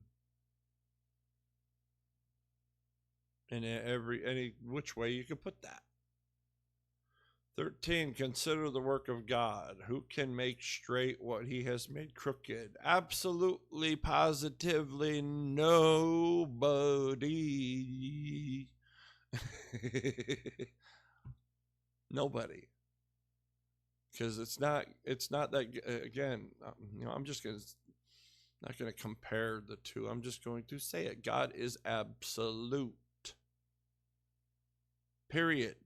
In any which way you could put that. 13, consider the work of God. Who can make straight what he has made crooked? Absolutely, positively, nobody. Nobody. Because it's not that, again, I'm just not going to compare the two. I'm just going to say it. God is absolute. Period.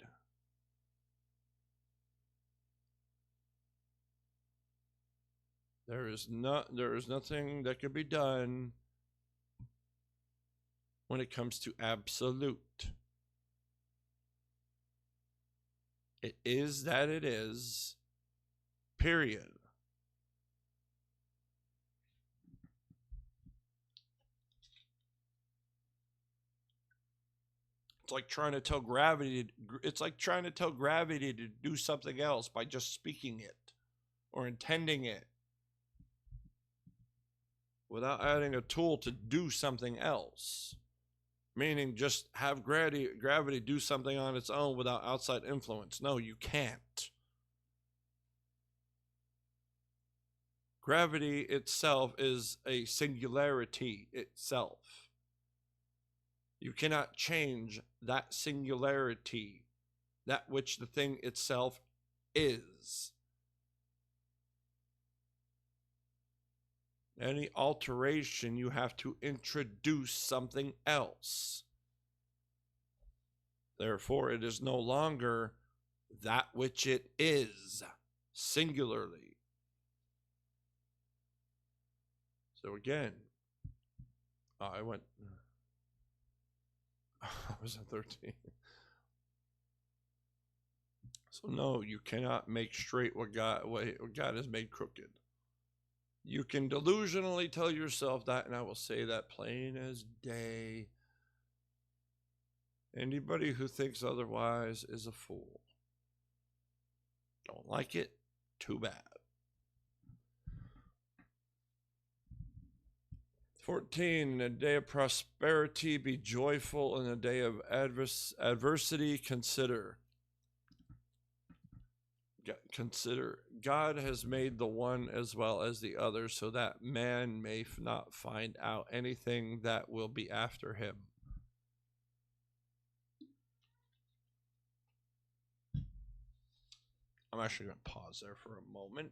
There is nothing that could be done when it comes to absolute. It is that it is. Period. It's like trying to tell gravity to do something else by just speaking it or intending it without adding a tool to do something else. Meaning just have gravity do something on its own without outside influence. No, you can't. Gravity itself is a singularity itself. You cannot change that singularity, that which the thing itself is. Any alteration, you have to introduce something else. Therefore, it is no longer that which it is, singularly. So again, I was at 13. So no, you cannot make straight what God has made crooked. You can delusionally tell yourself that, and I will say that plain as day. Anybody who thinks otherwise is a fool. Don't like it? Too bad. 14, in a day of prosperity, be joyful. In a day of adversity, consider. God has made the one as well as the other so that man may not find out anything that will be after him. I'm actually going to pause there for a moment.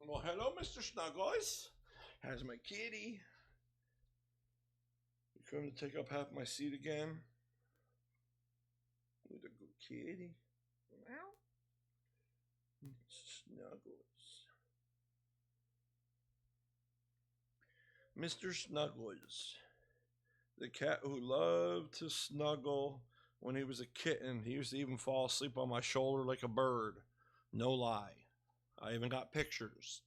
Well, hello, Mr. Snuggles. How's my kitty? You come to take up half my seat again? With a good kitty. Meow. Snuggles. Mr. Snuggles. The cat who loved to snuggle when he was a kitten. He used to even fall asleep on my shoulder like a bird. No lie. I even got pictures.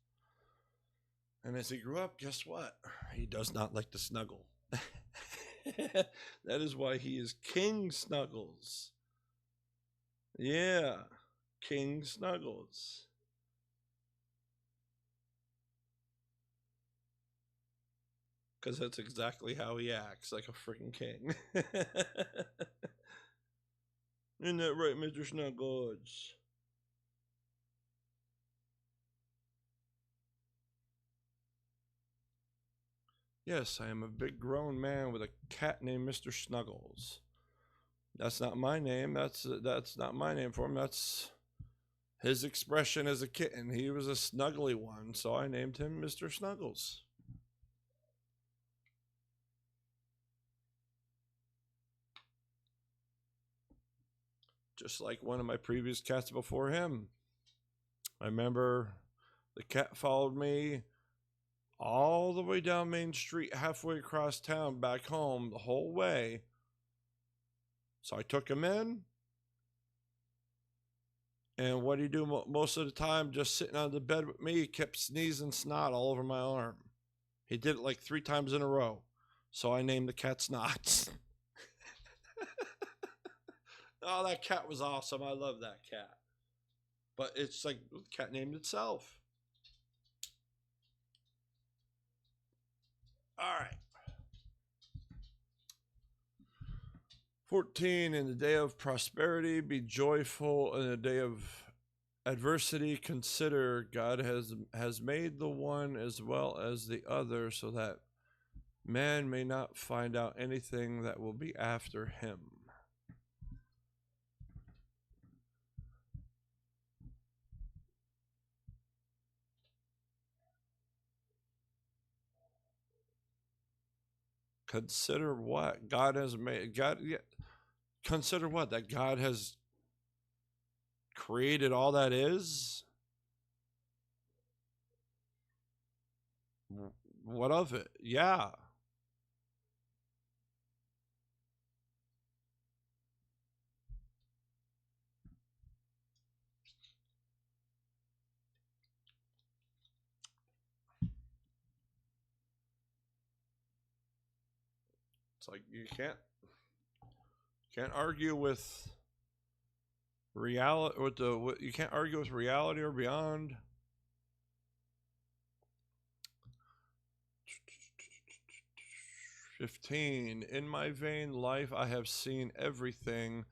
And as he grew up, guess what? He does not like to snuggle. That is why he is King Snuggles. Yeah, King Snuggles. Because that's exactly how he acts, like a freaking king. Isn't that right, Mr. Snuggles? Yes, I am a big grown man with a cat named Mr. Snuggles. That's not my name. That's not my name for him. That's his expression as a kitten. He was a snuggly one, so I named him Mr. Snuggles. Just like one of my previous cats before him. I remember the cat followed me all the way down Main Street, halfway across town, back home, the whole way. So I took him in. And what did he do most of the time? Just sitting on the bed with me, he kept sneezing snot all over my arm. He did it like 3 times in a row. So I named the cat Snots. Oh, that cat was awesome. I love that cat. But it's like the cat named itself. All right. 14, in the day of prosperity, be joyful. In the day of adversity, consider God has made the one as well as the other, so that man may not find out anything that will be after him. Consider what God has made. Consider what? That God has created all that is? What of it? Yeah. It's like you can't argue with reality, you can't argue with reality or beyond. "15, in my vain life I have seen everything.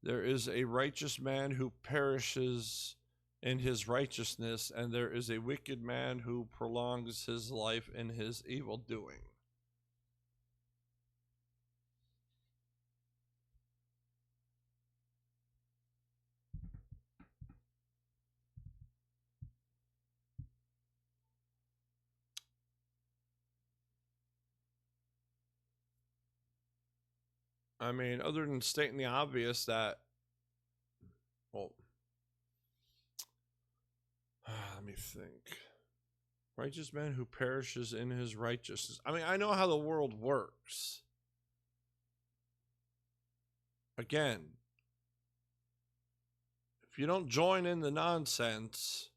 There is a righteous man who perishes in his righteousness, and there is a wicked man who prolongs his life in his evil doing." I mean, other than stating the obvious that, well, let me think. Righteous man who perishes in his righteousness. I mean, I know how the world works. Again, if you don't join in the nonsense,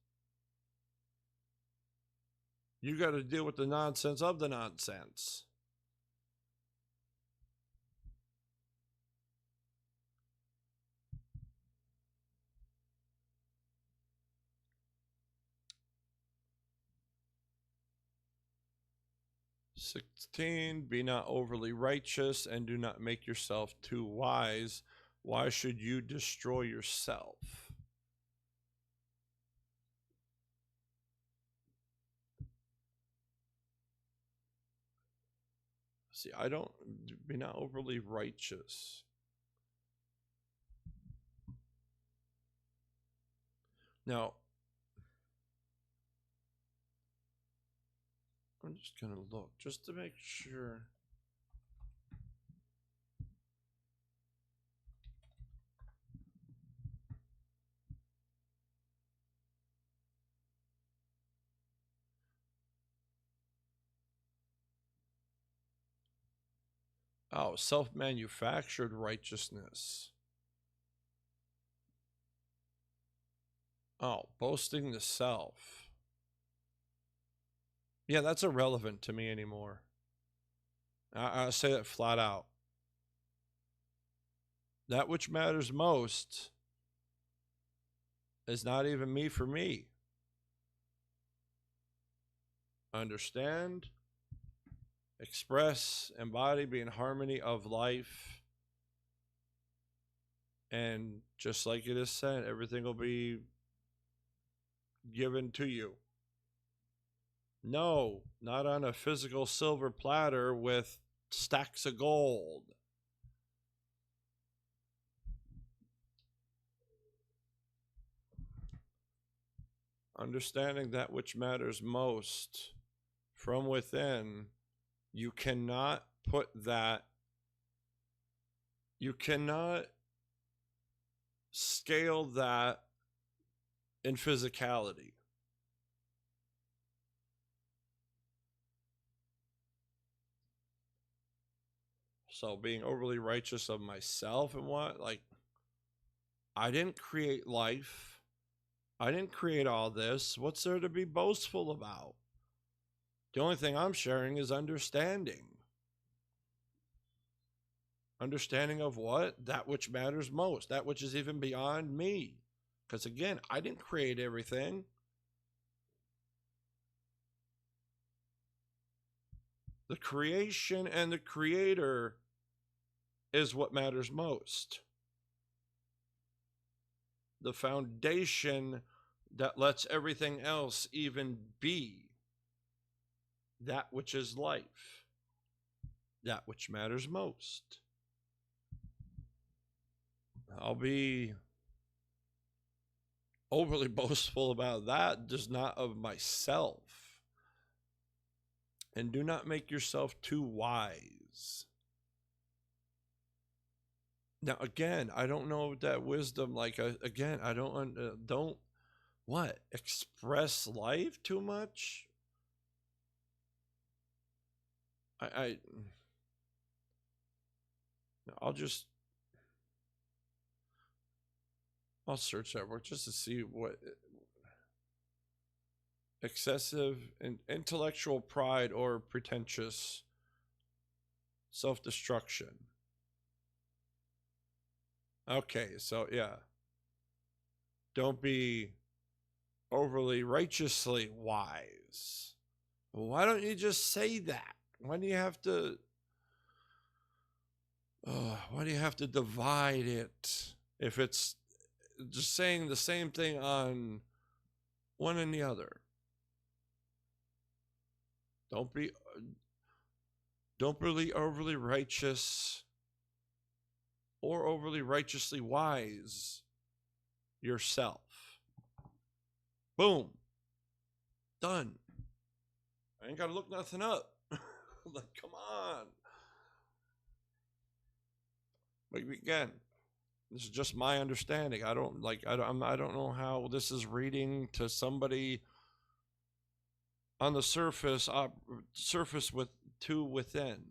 you got to deal with the nonsense of the nonsense. "16, be not overly righteous and do not make yourself too wise. Why should you destroy yourself?" See, I don't, be not overly righteous. Now, I'm just going to look just to make sure. Oh, self-manufactured righteousness. Oh, boasting the self. Yeah, that's irrelevant to me anymore. I say that flat out. That which matters most is not even me for me. Understand, express, embody, be in harmony of life. And just like it is said, everything will be given to you. No, not on a physical silver platter with stacks of gold. Understanding that which matters most from within, you cannot put that, you cannot scale that in physicality. So being overly righteous of myself and what, like, I didn't create life. I didn't create all this. What's there to be boastful about? The only thing I'm sharing is understanding. Understanding of what? That which matters most. That which is even beyond me. Because again, I didn't create everything. The creation and the creator is what matters most. The foundation that lets everything else even be. That which is life. That which matters most. I'll be overly boastful about that, just not of myself. And do not make yourself too wise. Now, again, I don't know that wisdom, like, again, I don't, what? Express life too much? I'll search that word just to see what excessive and intellectual pride or pretentious self-destruction. Okay, so yeah. Don't be overly righteously wise. Well, why don't you just say that? Why do you have to divide it if it's just saying the same thing on one and the other? Don't be overly righteous or overly righteously wise yourself. Boom. Done. I ain't got to look nothing up. Like, come on. But again, this is just my understanding. I don't know how this is reading to somebody on the surface with to within,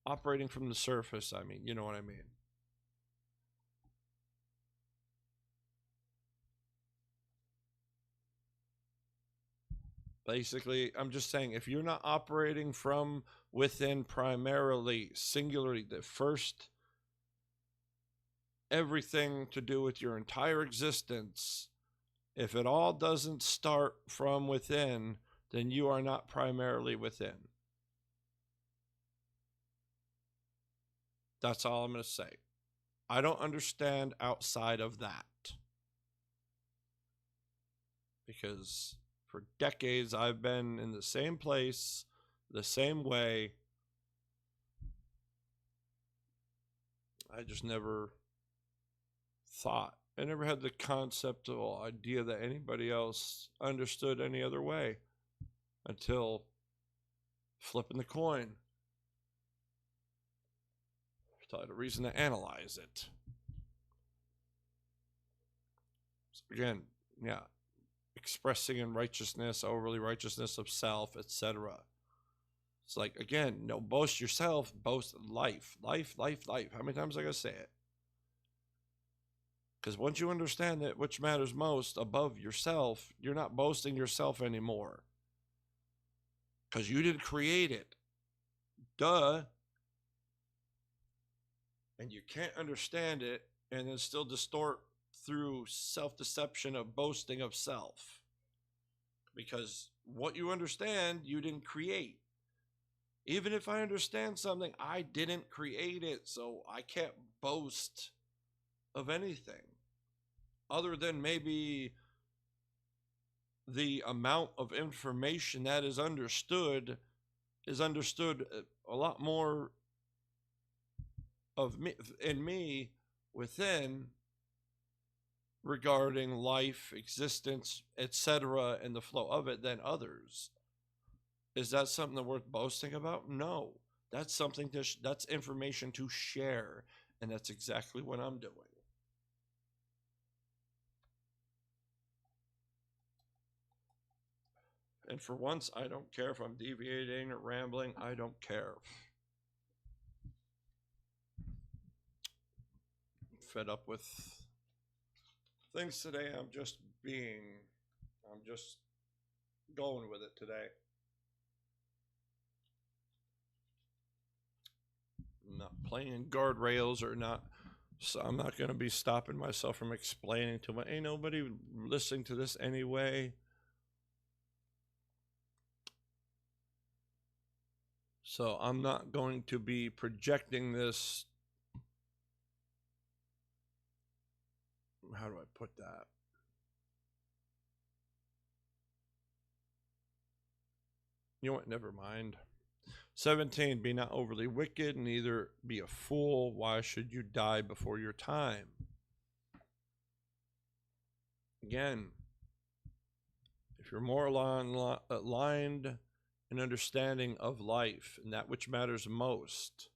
operating from the surface. I mean, you know what I mean. Basically, I'm just saying, if you're not operating from within primarily, singularly, the first, everything to do with your entire existence, if it all doesn't start from within, then you are not primarily within. That's all I'm going to say. I don't understand outside of that. Because for decades, I've been in the same place, the same way. I just never thought. I never had the concept or idea that anybody else understood any other way until flipping the coin. Tell you the reason to analyze it. So again, yeah, expressing in righteousness, overly righteousness of self, etc. It's like, again, no, boast yourself, boast life. Life, life, life. How many times am I going to say it? Because once you understand that which matters most above yourself, you're not boasting yourself anymore. Because you didn't create it. Duh. And you can't understand it and then still distort through self-deception of boasting of self. Because what you understand, you didn't create. Even if I understand something, I didn't create it, so I can't boast of anything other than maybe the amount of information that is understood a lot more of me in me within regarding life, existence, etc., and the flow of it than others. Is that something worth boasting about? No. That's something that's information to share, and that's exactly what I'm doing. And for once, I don't care if I'm deviating or rambling. I don't care. I'm fed up with things today. I'm just going with it today. I'm not playing guardrails or not. So I'm not going to be stopping myself from explaining to ain't nobody listening to this anyway. So I'm not going to be projecting this. How do I put that? You know what? Never mind. 17, be not overly wicked, neither be a fool. Why should you die before your time? Again, if you're more aligned in understanding of life and that which matters most,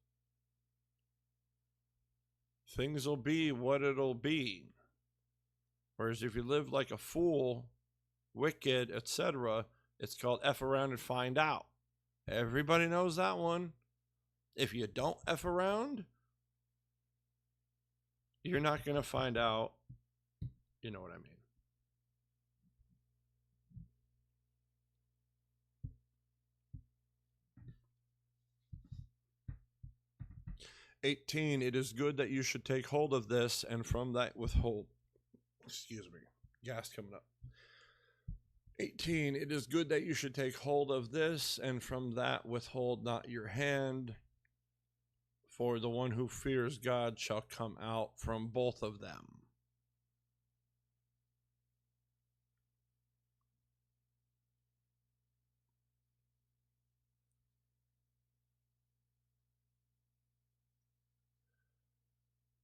things will be what it'll be. Whereas if you live like a fool, wicked, etc., it's called F around and find out. Everybody knows that one. If you don't F around, you're not going to find out. You know what I mean. "18, it is good that you should take hold of this, and from that withhold." Excuse me. Gas coming up. 18, it is good that you should take hold of this, and from that withhold not your hand. For the one who fears God shall come out from both of them.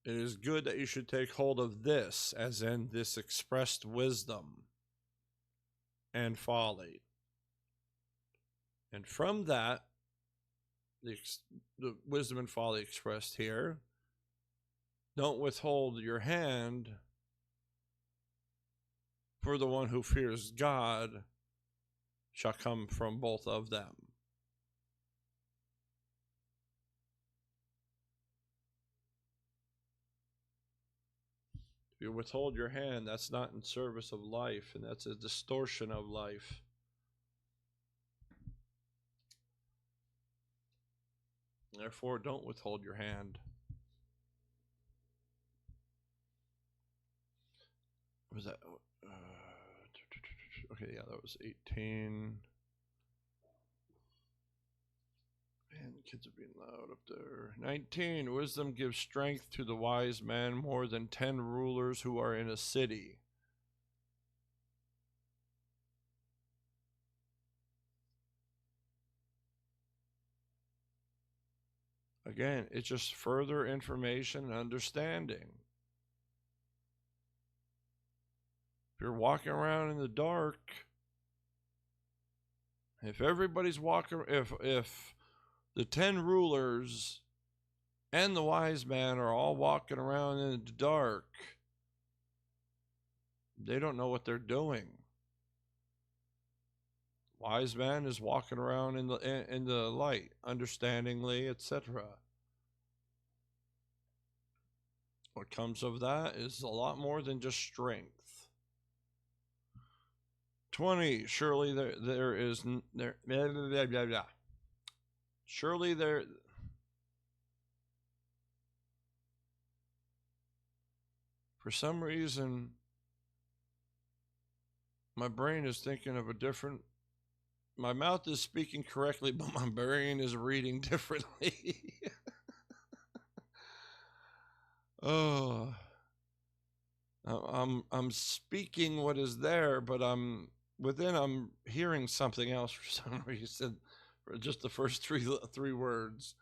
It is good that you should take hold of this, as in this expressed wisdom and folly. And from that, the wisdom and folly expressed here, don't withhold your hand, for the one who fears God shall come from both of them. If you withhold your hand, that's not in service of life, and that's a distortion of life. Therefore, don't withhold your hand. Was that? Okay, yeah, that was 18. Man, kids are being loud up there. 19, wisdom gives strength to the wise man more than 10 rulers who are in a city. Again, it's just further information and understanding. If you're walking around in the dark If everybody's walking, if the 10 rulers and the wise man are all walking around in the dark, they don't know what they're doing. Wise man is walking around in the light, understandingly, etc. What comes of that is a lot more than just strength. 20. Surely there is there blah, blah, blah, blah. Surely there. For some reason, my brain is thinking of a different. My mouth is speaking correctly, but my brain is reading differently. Oh, I'm speaking what is there, but I'm hearing something else for some reason. For just the first three words,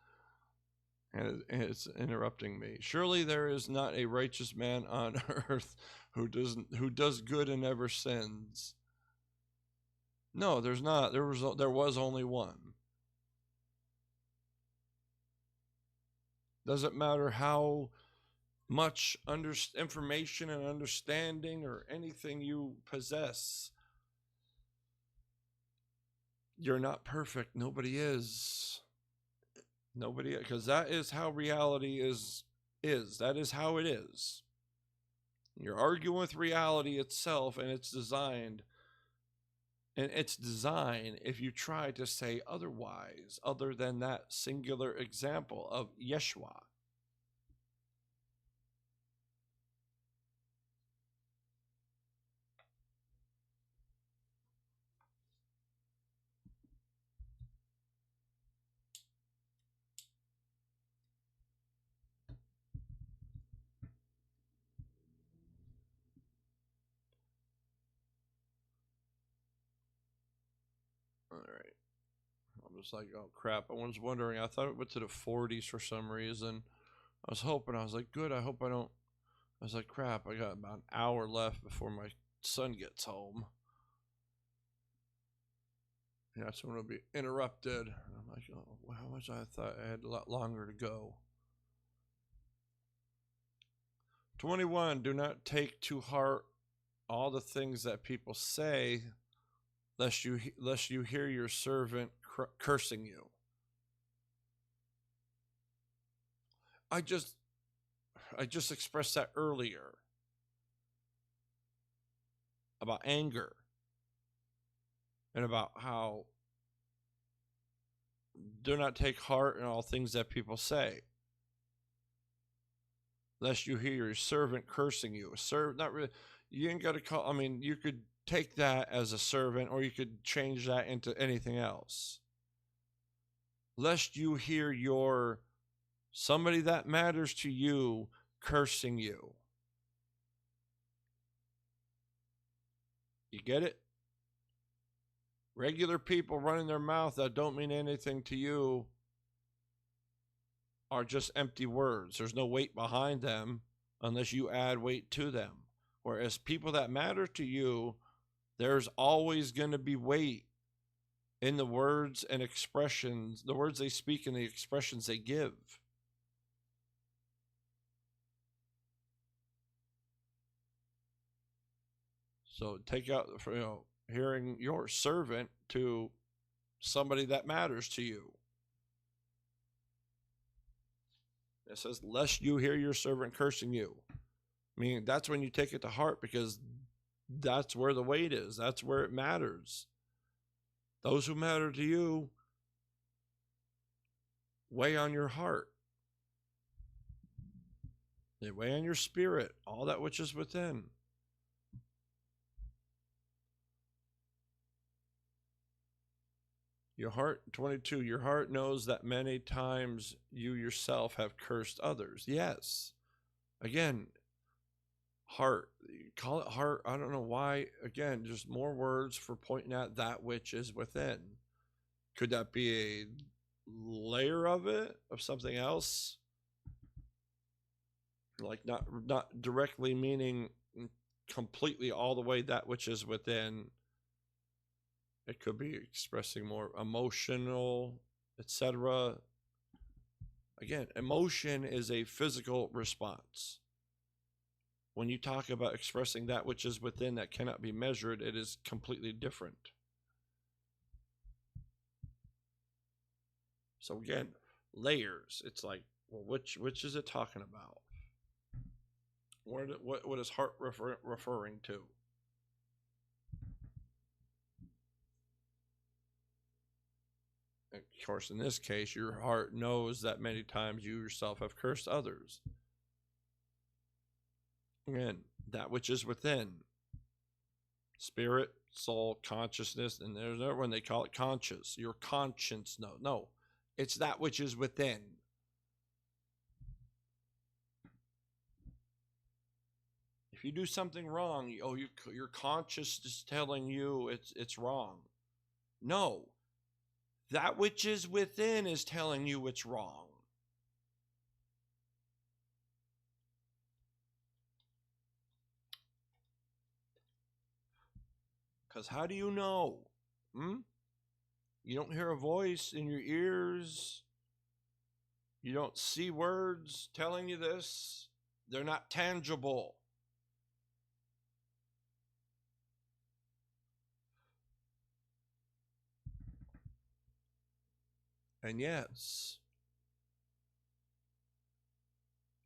and it's interrupting me. Surely there is not a righteous man on earth who does good and never sins. No, there's not. There was only one. Doesn't matter how much information and understanding or anything you possess. You're not perfect. Nobody is. Nobody, because that is how reality is. That is how it is. You're arguing with reality itself and its designed. And its design, if you try to say otherwise, other than that singular example of Yeshua. All right. I'm just like, oh crap. I was wondering. I thought it went to the 40s for some reason. I was hoping. I was like, good. I hope I don't. I was like, crap. I got about an hour left before my son gets home. Yeah, that's when it'll be interrupted. I'm like, oh, well, how much I thought I had a lot longer to go. 21. Do not take to heart all the things that people say, lest you hear your servant cursing you. I just expressed that earlier about anger and about how do not take heart in all things that people say, lest you hear your servant cursing you. Not really. You ain't got to call. I mean, you could take that as a servant, or you could change that into anything else. Lest you hear somebody that matters to you cursing you. You get it? Regular people running their mouth that don't mean anything to you are just empty words. There's no weight behind them unless you add weight to them. Whereas people that matter to you, there's always going to be weight in the words and expressions, the words they speak and the expressions they give. So take out, hearing your servant to somebody that matters to you. It says, lest you hear your servant cursing you. I mean, that's when you take it to heart, because that's where the weight is. That's where it matters. Those who matter to you weigh on your heart. They weigh on your spirit, all that which is within. Your heart, 22, your heart knows that many times you yourself have cursed others. Yes. Again, heart, call it heart. I don't know why. Again, just more words for pointing out that which is within. Could that be a layer of it, of something else? Like not directly meaning completely all the way that which is within, It could be expressing more emotional, etc. Again, emotion is a physical response. When you talk about expressing that which is within that cannot be measured, it is completely different. So again, layers. It's like, well, which is it talking about? What is heart referring to? Of course, in this case, your heart knows that many times you yourself have cursed others. Again, that which is within. Spirit, soul, consciousness, and there's another one they call it conscious. Your conscience, no. It's that which is within. If you do something wrong, your conscience is telling you it's wrong. No. That which is within is telling you it's wrong. Because how do you know? You don't hear a voice in your ears. You don't see words telling you this. They're not tangible. And yes,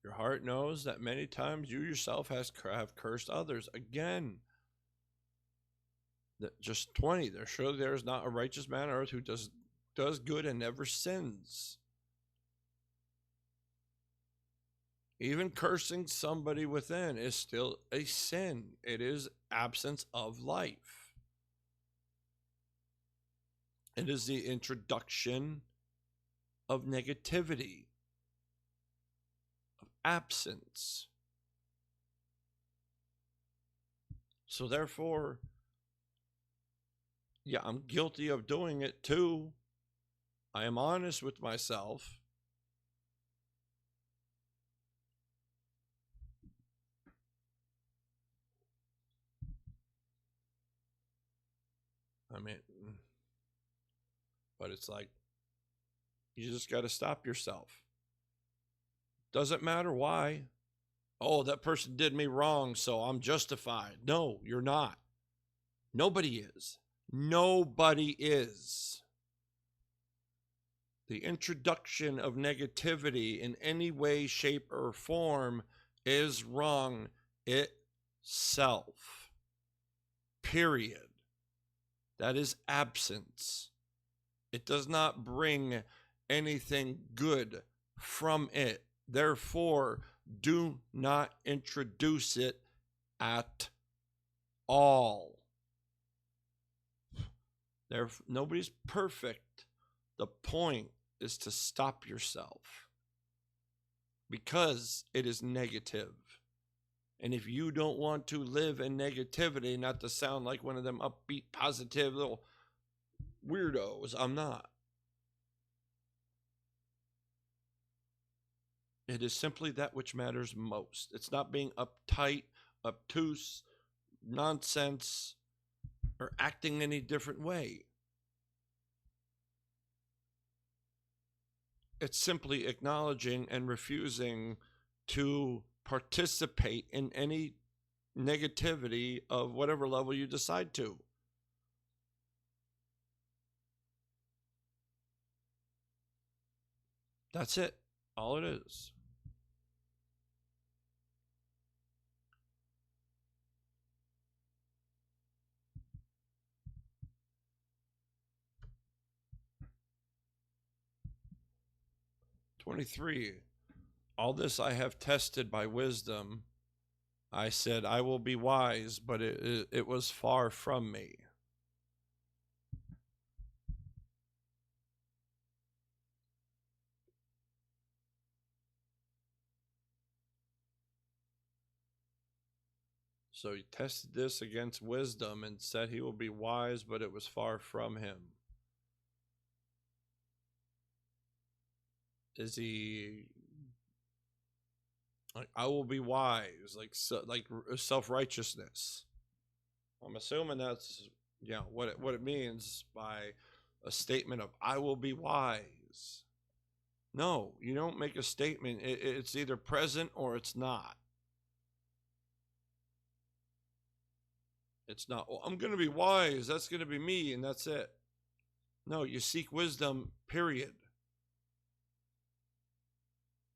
your heart knows that many times you yourself have cursed others. Again, just 20. Surely there is not a righteous man on earth who does good and never sins. Even cursing somebody within is still a sin. It is absence of life. It is the introduction of negativity, of absence. So therefore, yeah, I'm guilty of doing it too. I am honest with myself. I mean, but it's like, you just got to stop yourself. Doesn't matter why. Oh, that person did me wrong, so I'm justified. No, you're not. Nobody is. Nobody is. The introduction of negativity in any way, shape, or form is wrong itself. Period. That is absence. It does not bring anything good from it. Therefore, do not introduce it at all. Nobody's perfect. The point is to stop yourself because it is negative. And if you don't want to live in negativity, not to sound like one of them upbeat, positive little weirdos, I'm not. It is simply that which matters most. It's not being uptight, obtuse, nonsense, or acting any different way. It's simply acknowledging and refusing to participate in any negativity of whatever level you decide to. That's it. All it is. "23. All this I have tested by wisdom. I said, I will be wise, but it was far from me." So he tested this against wisdom and said he will be wise, but it was far from him. Is he like, I will be wise, like self-righteousness? I'm assuming that's what it means by a statement of "I will be wise." No, you don't make a statement. It's either present or it's not. It's not, "Oh, I'm going to be wise. That's going to be me, and that's it." No, you seek wisdom, period.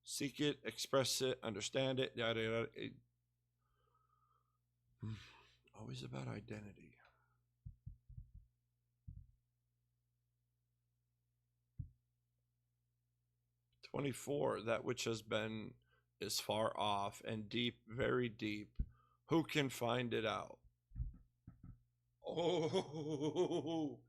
Seek it, express it, understand it, yada, yada. Always about identity. 24, that which has been is far off and deep, very deep. Who can find it out? Oh,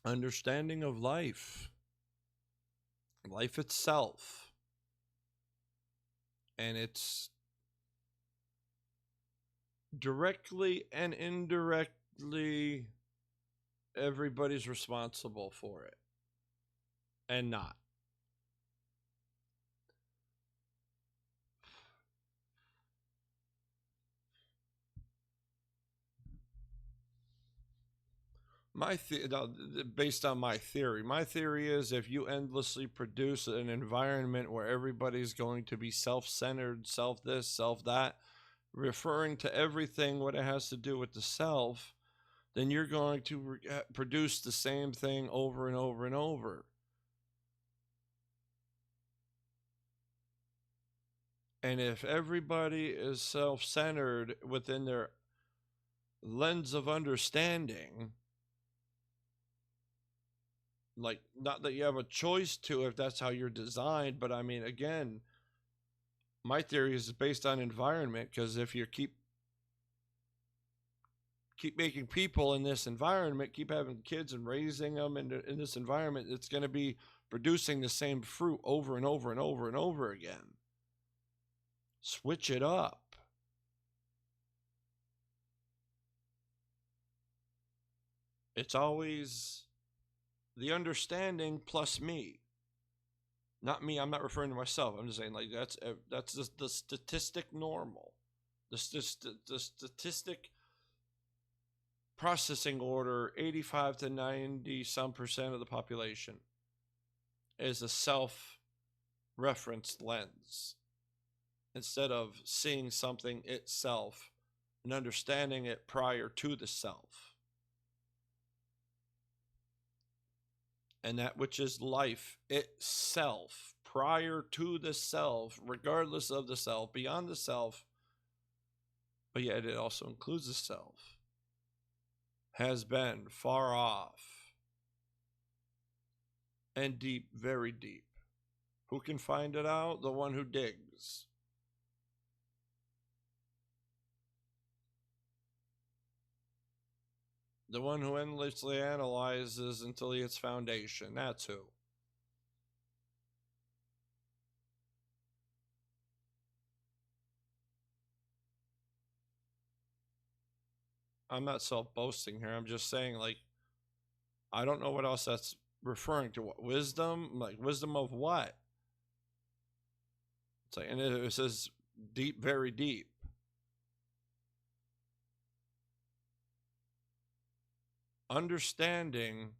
understanding of life itself, and it's directly and indirectly everybody's responsible for it, and not. Based on my theory is if you endlessly produce an environment where everybody's going to be self-centered, self this, self that, referring to everything what it has to do with the self, then you're going to produce the same thing over and over and over. And if everybody is self-centered within their lens of understanding, like, not that you have a choice to if that's how you're designed, but I mean, again, my theory is based on environment, because if you keep making people in this environment, keep having kids and raising them in this environment, it's going to be producing the same fruit over and over and over and over again. Switch it up. It's always the understanding plus me. Not me, I'm not referring to myself. I'm just saying, like, that's the statistic normal. The statistic processing order, 85 to 90 some percent of the population is a self-referenced lens. Instead of seeing something itself and understanding it prior to the self. And that which is life itself, prior to the self, regardless of the self, beyond the self, but yet it also includes the self, has been far off and deep, very deep. Who can find it out? The one who digs. The one who endlessly analyzes until he hits foundation. That's who. I'm not self-boasting here. I'm just saying, like, I don't know what else that's referring to. What, wisdom? Like, wisdom of what? It's like, and it says deep, very deep. Understanding.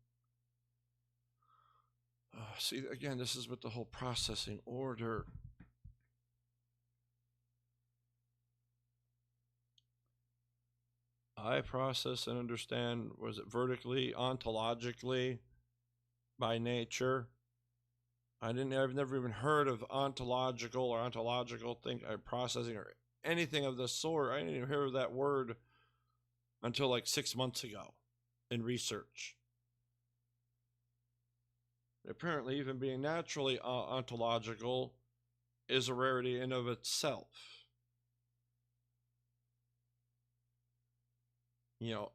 See, again, this is with the whole processing order. I process and understand, was it vertically, ontologically, by nature? I've never even heard of ontological processing or anything of the sort. I didn't even hear of that word until like 6 months ago in research. Apparently, even being naturally ontological is a rarity in of itself.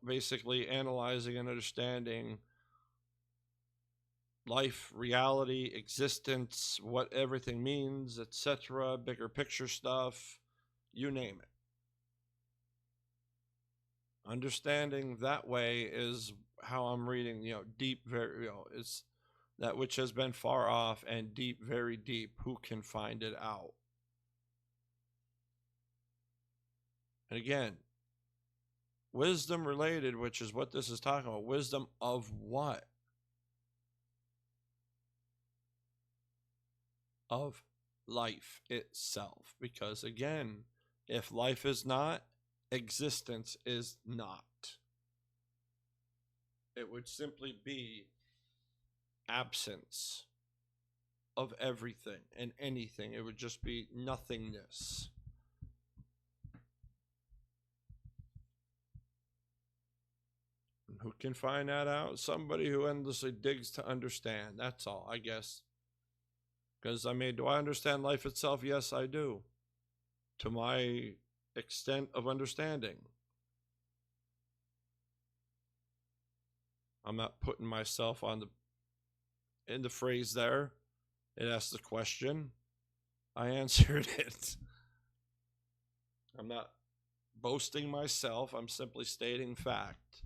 Basically analyzing and understanding life, reality, existence, what everything means, etc., bigger picture stuff, you name it. Understanding that way is how I'm reading, deep, very, it's that which has been far off and deep, very deep. Who can find it out? And again, wisdom related, which is what this is talking about. Wisdom of what? Of life itself. Because again, if life is not, existence is not. It would simply be absence of everything and anything. It would just be nothingness. And who can find that out? Somebody who endlessly digs to understand. That's all, I guess. Because, do I understand life itself? Yes, I do. To my extent of understanding. I'm not putting myself in the phrase there. It asked the question. I answered it. I'm not boasting myself. I'm simply stating fact.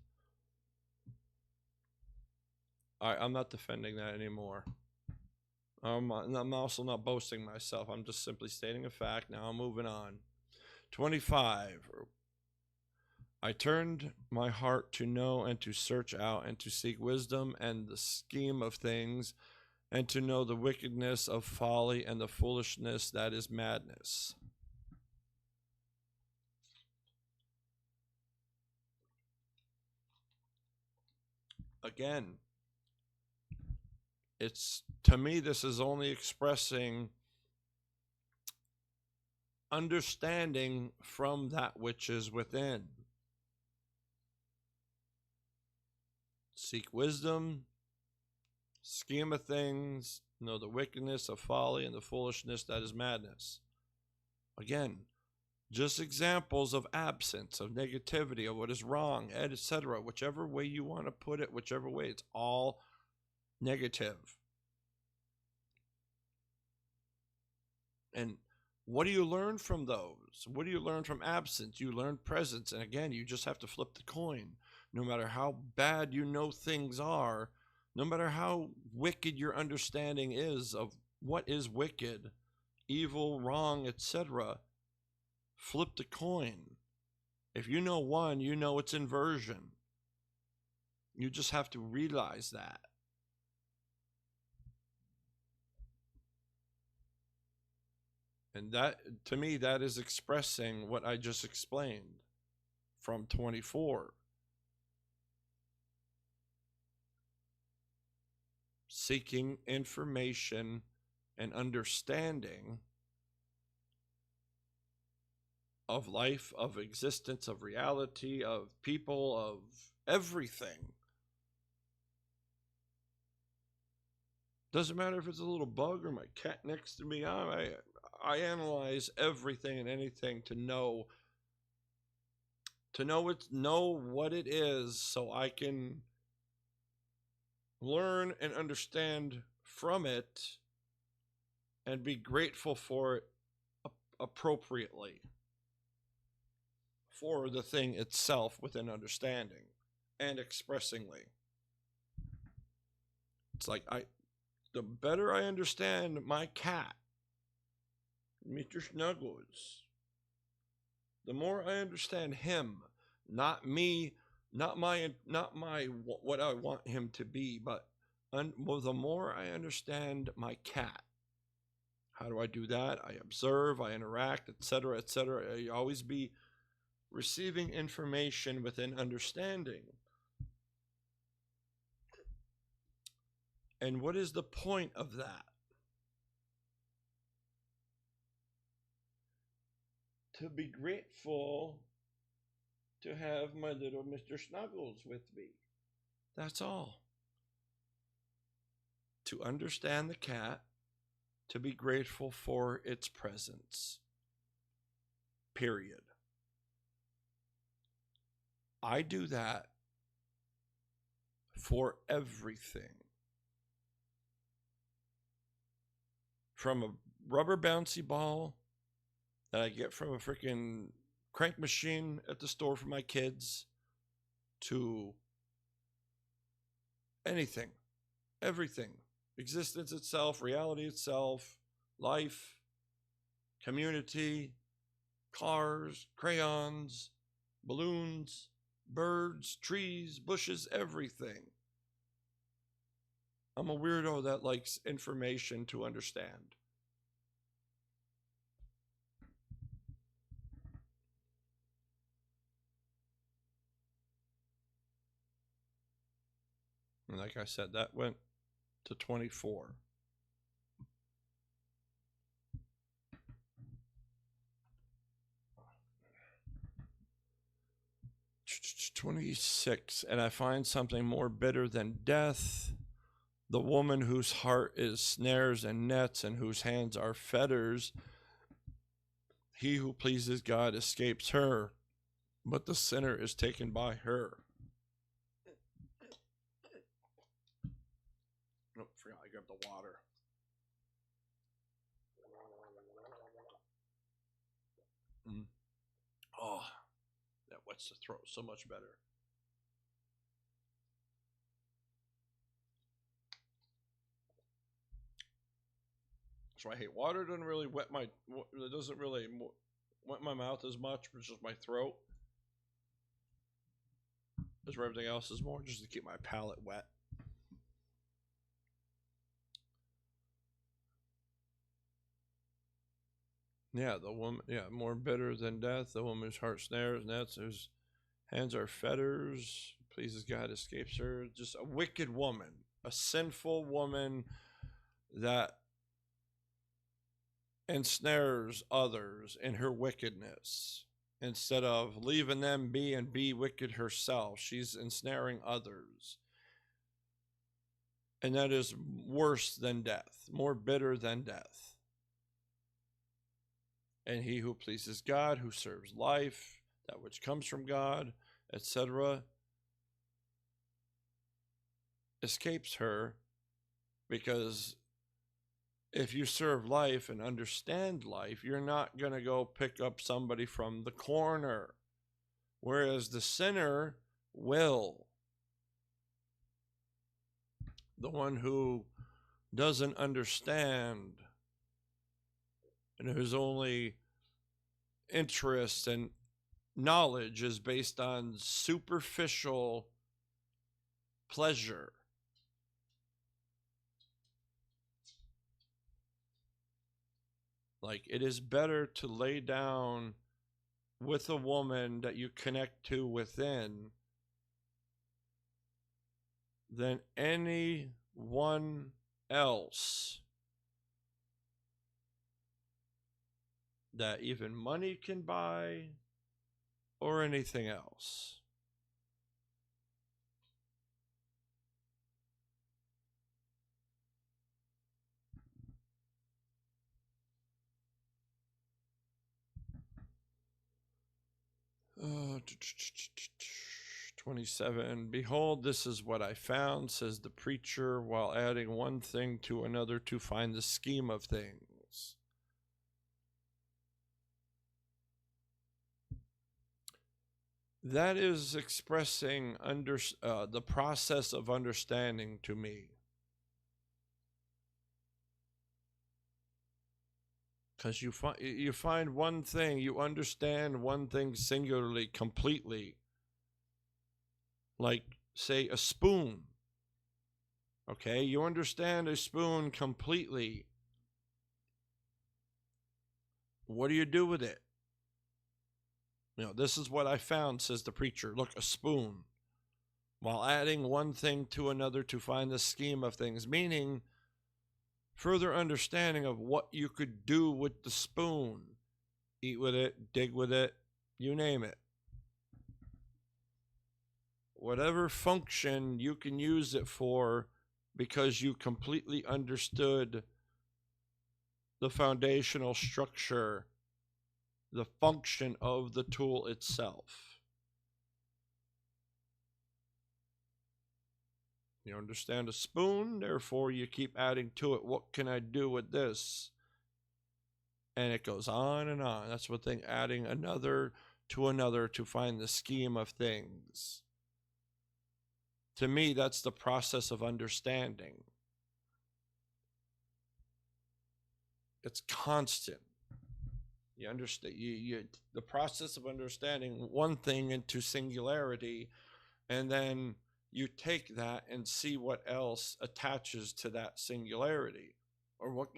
I'm not defending that anymore. I'm also not boasting myself. I'm just simply stating a fact. Now I'm moving on. 25. I turned my heart to know and to search out and to seek wisdom and the scheme of things, and to know the wickedness of folly and the foolishness that is madness. Again, to me, this is only expressing understanding from that which is within. Seek wisdom, scheme of things, know the wickedness of folly and the foolishness that is madness. Again, just examples of absence, of negativity, of what is wrong, etc. Whichever way you want to put it, whichever way, it's all negative. And what do you learn from those? What do you learn from absence? You learn presence. And again, you just have to flip the coin. No matter how bad things are, no matter how wicked your understanding is of what is wicked, evil, wrong, etc., flip the coin. If you know one, you know it's inversion. You just have to realize that. And that, to me, that is expressing what I just explained from 24. Seeking information and understanding of life, of existence, of reality, of people, of everything. Doesn't matter if it's a little bug or my cat next to me. I analyze everything and anything to know what it is, so I can learn and understand from it and be grateful for it appropriately, for the thing itself within understanding and expressingly. It's like the better I understand my cat, Mr. Snuggles, the more I understand him, not me, not my what I want him to be, but the more I understand my cat. How do I do that? I observe, I interact, etc., etc. I always be receiving information within understanding. And what is the point of that? To be grateful to have my little Mr. Snuggles with me. That's all. To understand the cat, to be grateful for its presence. Period. I do that for everything. From a rubber bouncy ball that I get from a freaking crank machine at the store for my kids, to anything, everything, existence itself, reality itself, life, community, cars, crayons, balloons, birds, trees, bushes, everything. I'm a weirdo that likes information to understand. And like I said, that went to 24. 26. And I find something more bitter than death. The woman whose heart is snares and nets and whose hands are fetters. He who pleases God escapes her, but the sinner is taken by her. Oh, forgot I grabbed the water. Oh, that wets the throat so much better. So I hate water. Doesn't really wet my. It doesn't really wet my mouth as much, but just my throat. As where everything else is more just to keep my palate wet. Yeah, the woman. Yeah, more bitter than death. The woman's heart snares, nets. Whose hands are fetters. Pleases God, escapes her. Just a wicked woman, a sinful woman that ensnares others in her wickedness. Instead of leaving them be and be wicked herself, she's ensnaring others. And that is worse than death, more bitter than death. And he who pleases God, who serves life, that which comes from God, etc., escapes her, because if you serve life and understand life, you're not going to go pick up somebody from the corner, whereas the sinner will. The one who doesn't understand and whose only interest and knowledge is based on superficial pleasure. Like, it is better to lay down with a woman that you connect to within than anyone else that even money can buy or anything else. Uh, 27. Behold, this is what I found, says the preacher, while adding one thing to another to find the scheme of things. That is expressing the process of understanding to me. Because you find one thing, you understand one thing singularly, completely. Like, say, a spoon. Okay, you understand a spoon completely. What do you do with it? You know, this is what I found, says the preacher. Look, a spoon. While adding one thing to another to find the scheme of things, meaning further understanding of what you could do with the spoon. Eat with it, dig with it, you name it. Whatever function you can use it for, because you completely understood the foundational structure, the function of the tool itself. You understand a spoon, therefore you keep adding to it. What can I do with this? And it goes on and on. That's what thing, adding another to find the scheme of things. To me, that's the process of understanding. It's constant. You understand, the process of understanding one thing into singularity, and then you take that and see what else attaches to that singularity. Or what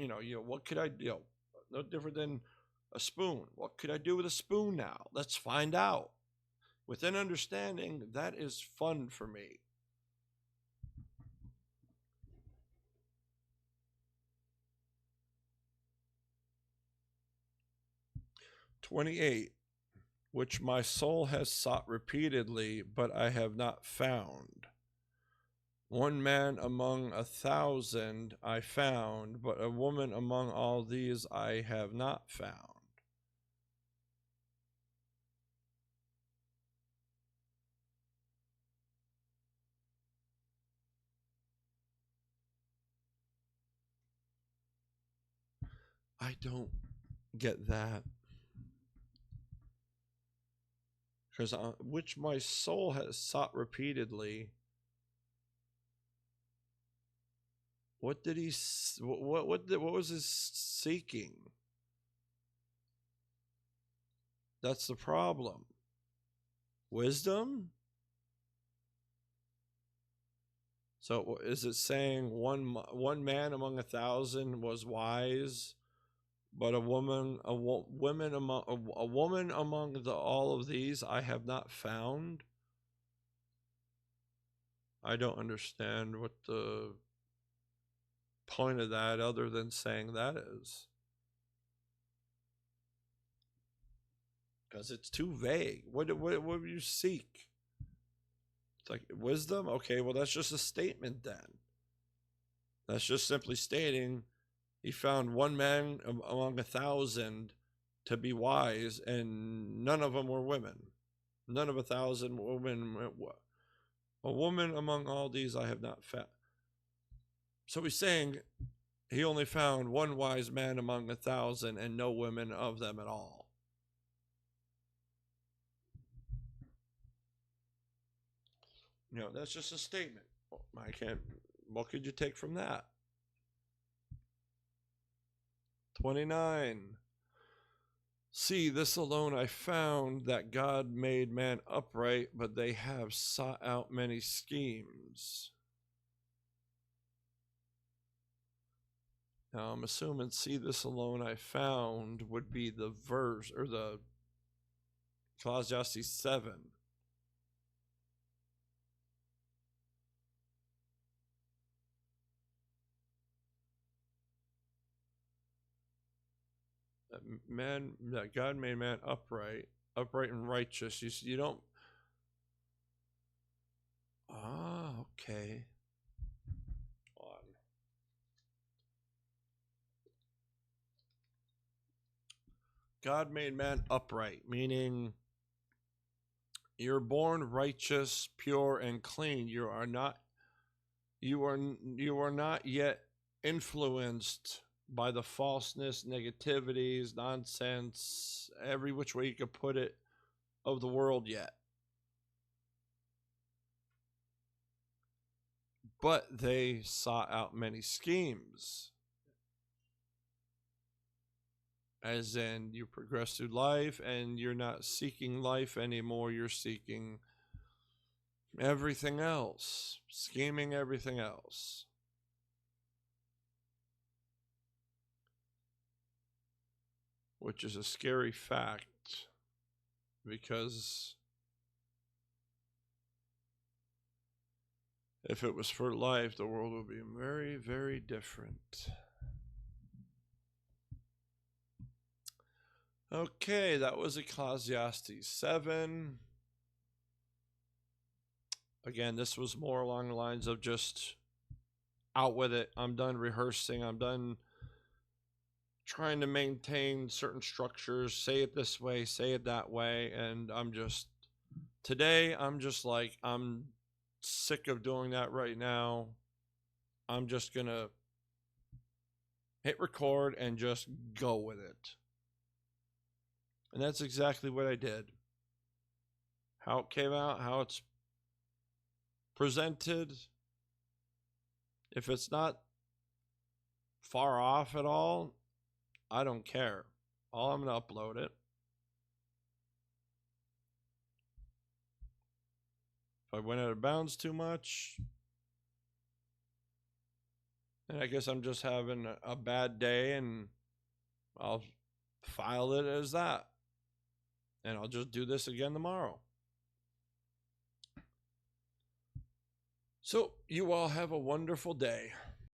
what could I do? No different than a spoon. What could I do with a spoon now? Let's find out. Within understanding, that is fun for me. "28. Which my soul has sought repeatedly, but I have not found. One man among 1,000 I found, but a woman among all these I have not found." I don't get that. Because which my soul has sought repeatedly. What did he? What was his seeking? That's the problem. Wisdom? So is it saying one man among 1,000 was wise, but a woman among all of these I have not found? I don't understand what the point of that other than saying that is. Because it's too vague. What do you seek? It's like wisdom? Okay, well, that's just a statement then. That's just simply stating he found one man among 1,000 to be wise, and none of them were women. None of 1,000 women. A woman among all these I have not found. So he's saying he only found one wise man among 1,000 and no women of them at all. That's just a statement. What could you take from that? 29. See, this alone I found, that God made man upright, but they have sought out many schemes. Now I'm assuming "see this alone I found" would be the verse, or the Ecclesiastes 7. That God made man upright and righteous. You don't. Okay. On. God made man upright, meaning you're born righteous, pure, and clean. You are not yet influenced by the falseness, negativities, nonsense, every which way you could put it, of the world yet. But they sought out many schemes. As in, you progress through life and you're not seeking life anymore, you're seeking everything else, scheming everything else. Which is a scary fact, because if it was for life, the world would be very, very different. Okay, that was Ecclesiastes 7. Again, this was more along the lines of just out with it. I'm done rehearsing. I'm done trying to maintain certain structures, say it this way, say it that way, and today I'm sick of doing that right now. I'm just gonna hit record and just go with it. And that's exactly what I did. How it came out, how it's presented, if it's not far off at all, I don't care. I'm going to upload it. If I went out of bounds too much, then I guess I'm just having a bad day, and I'll file it as that. And I'll just do this again tomorrow. So you all have a wonderful day.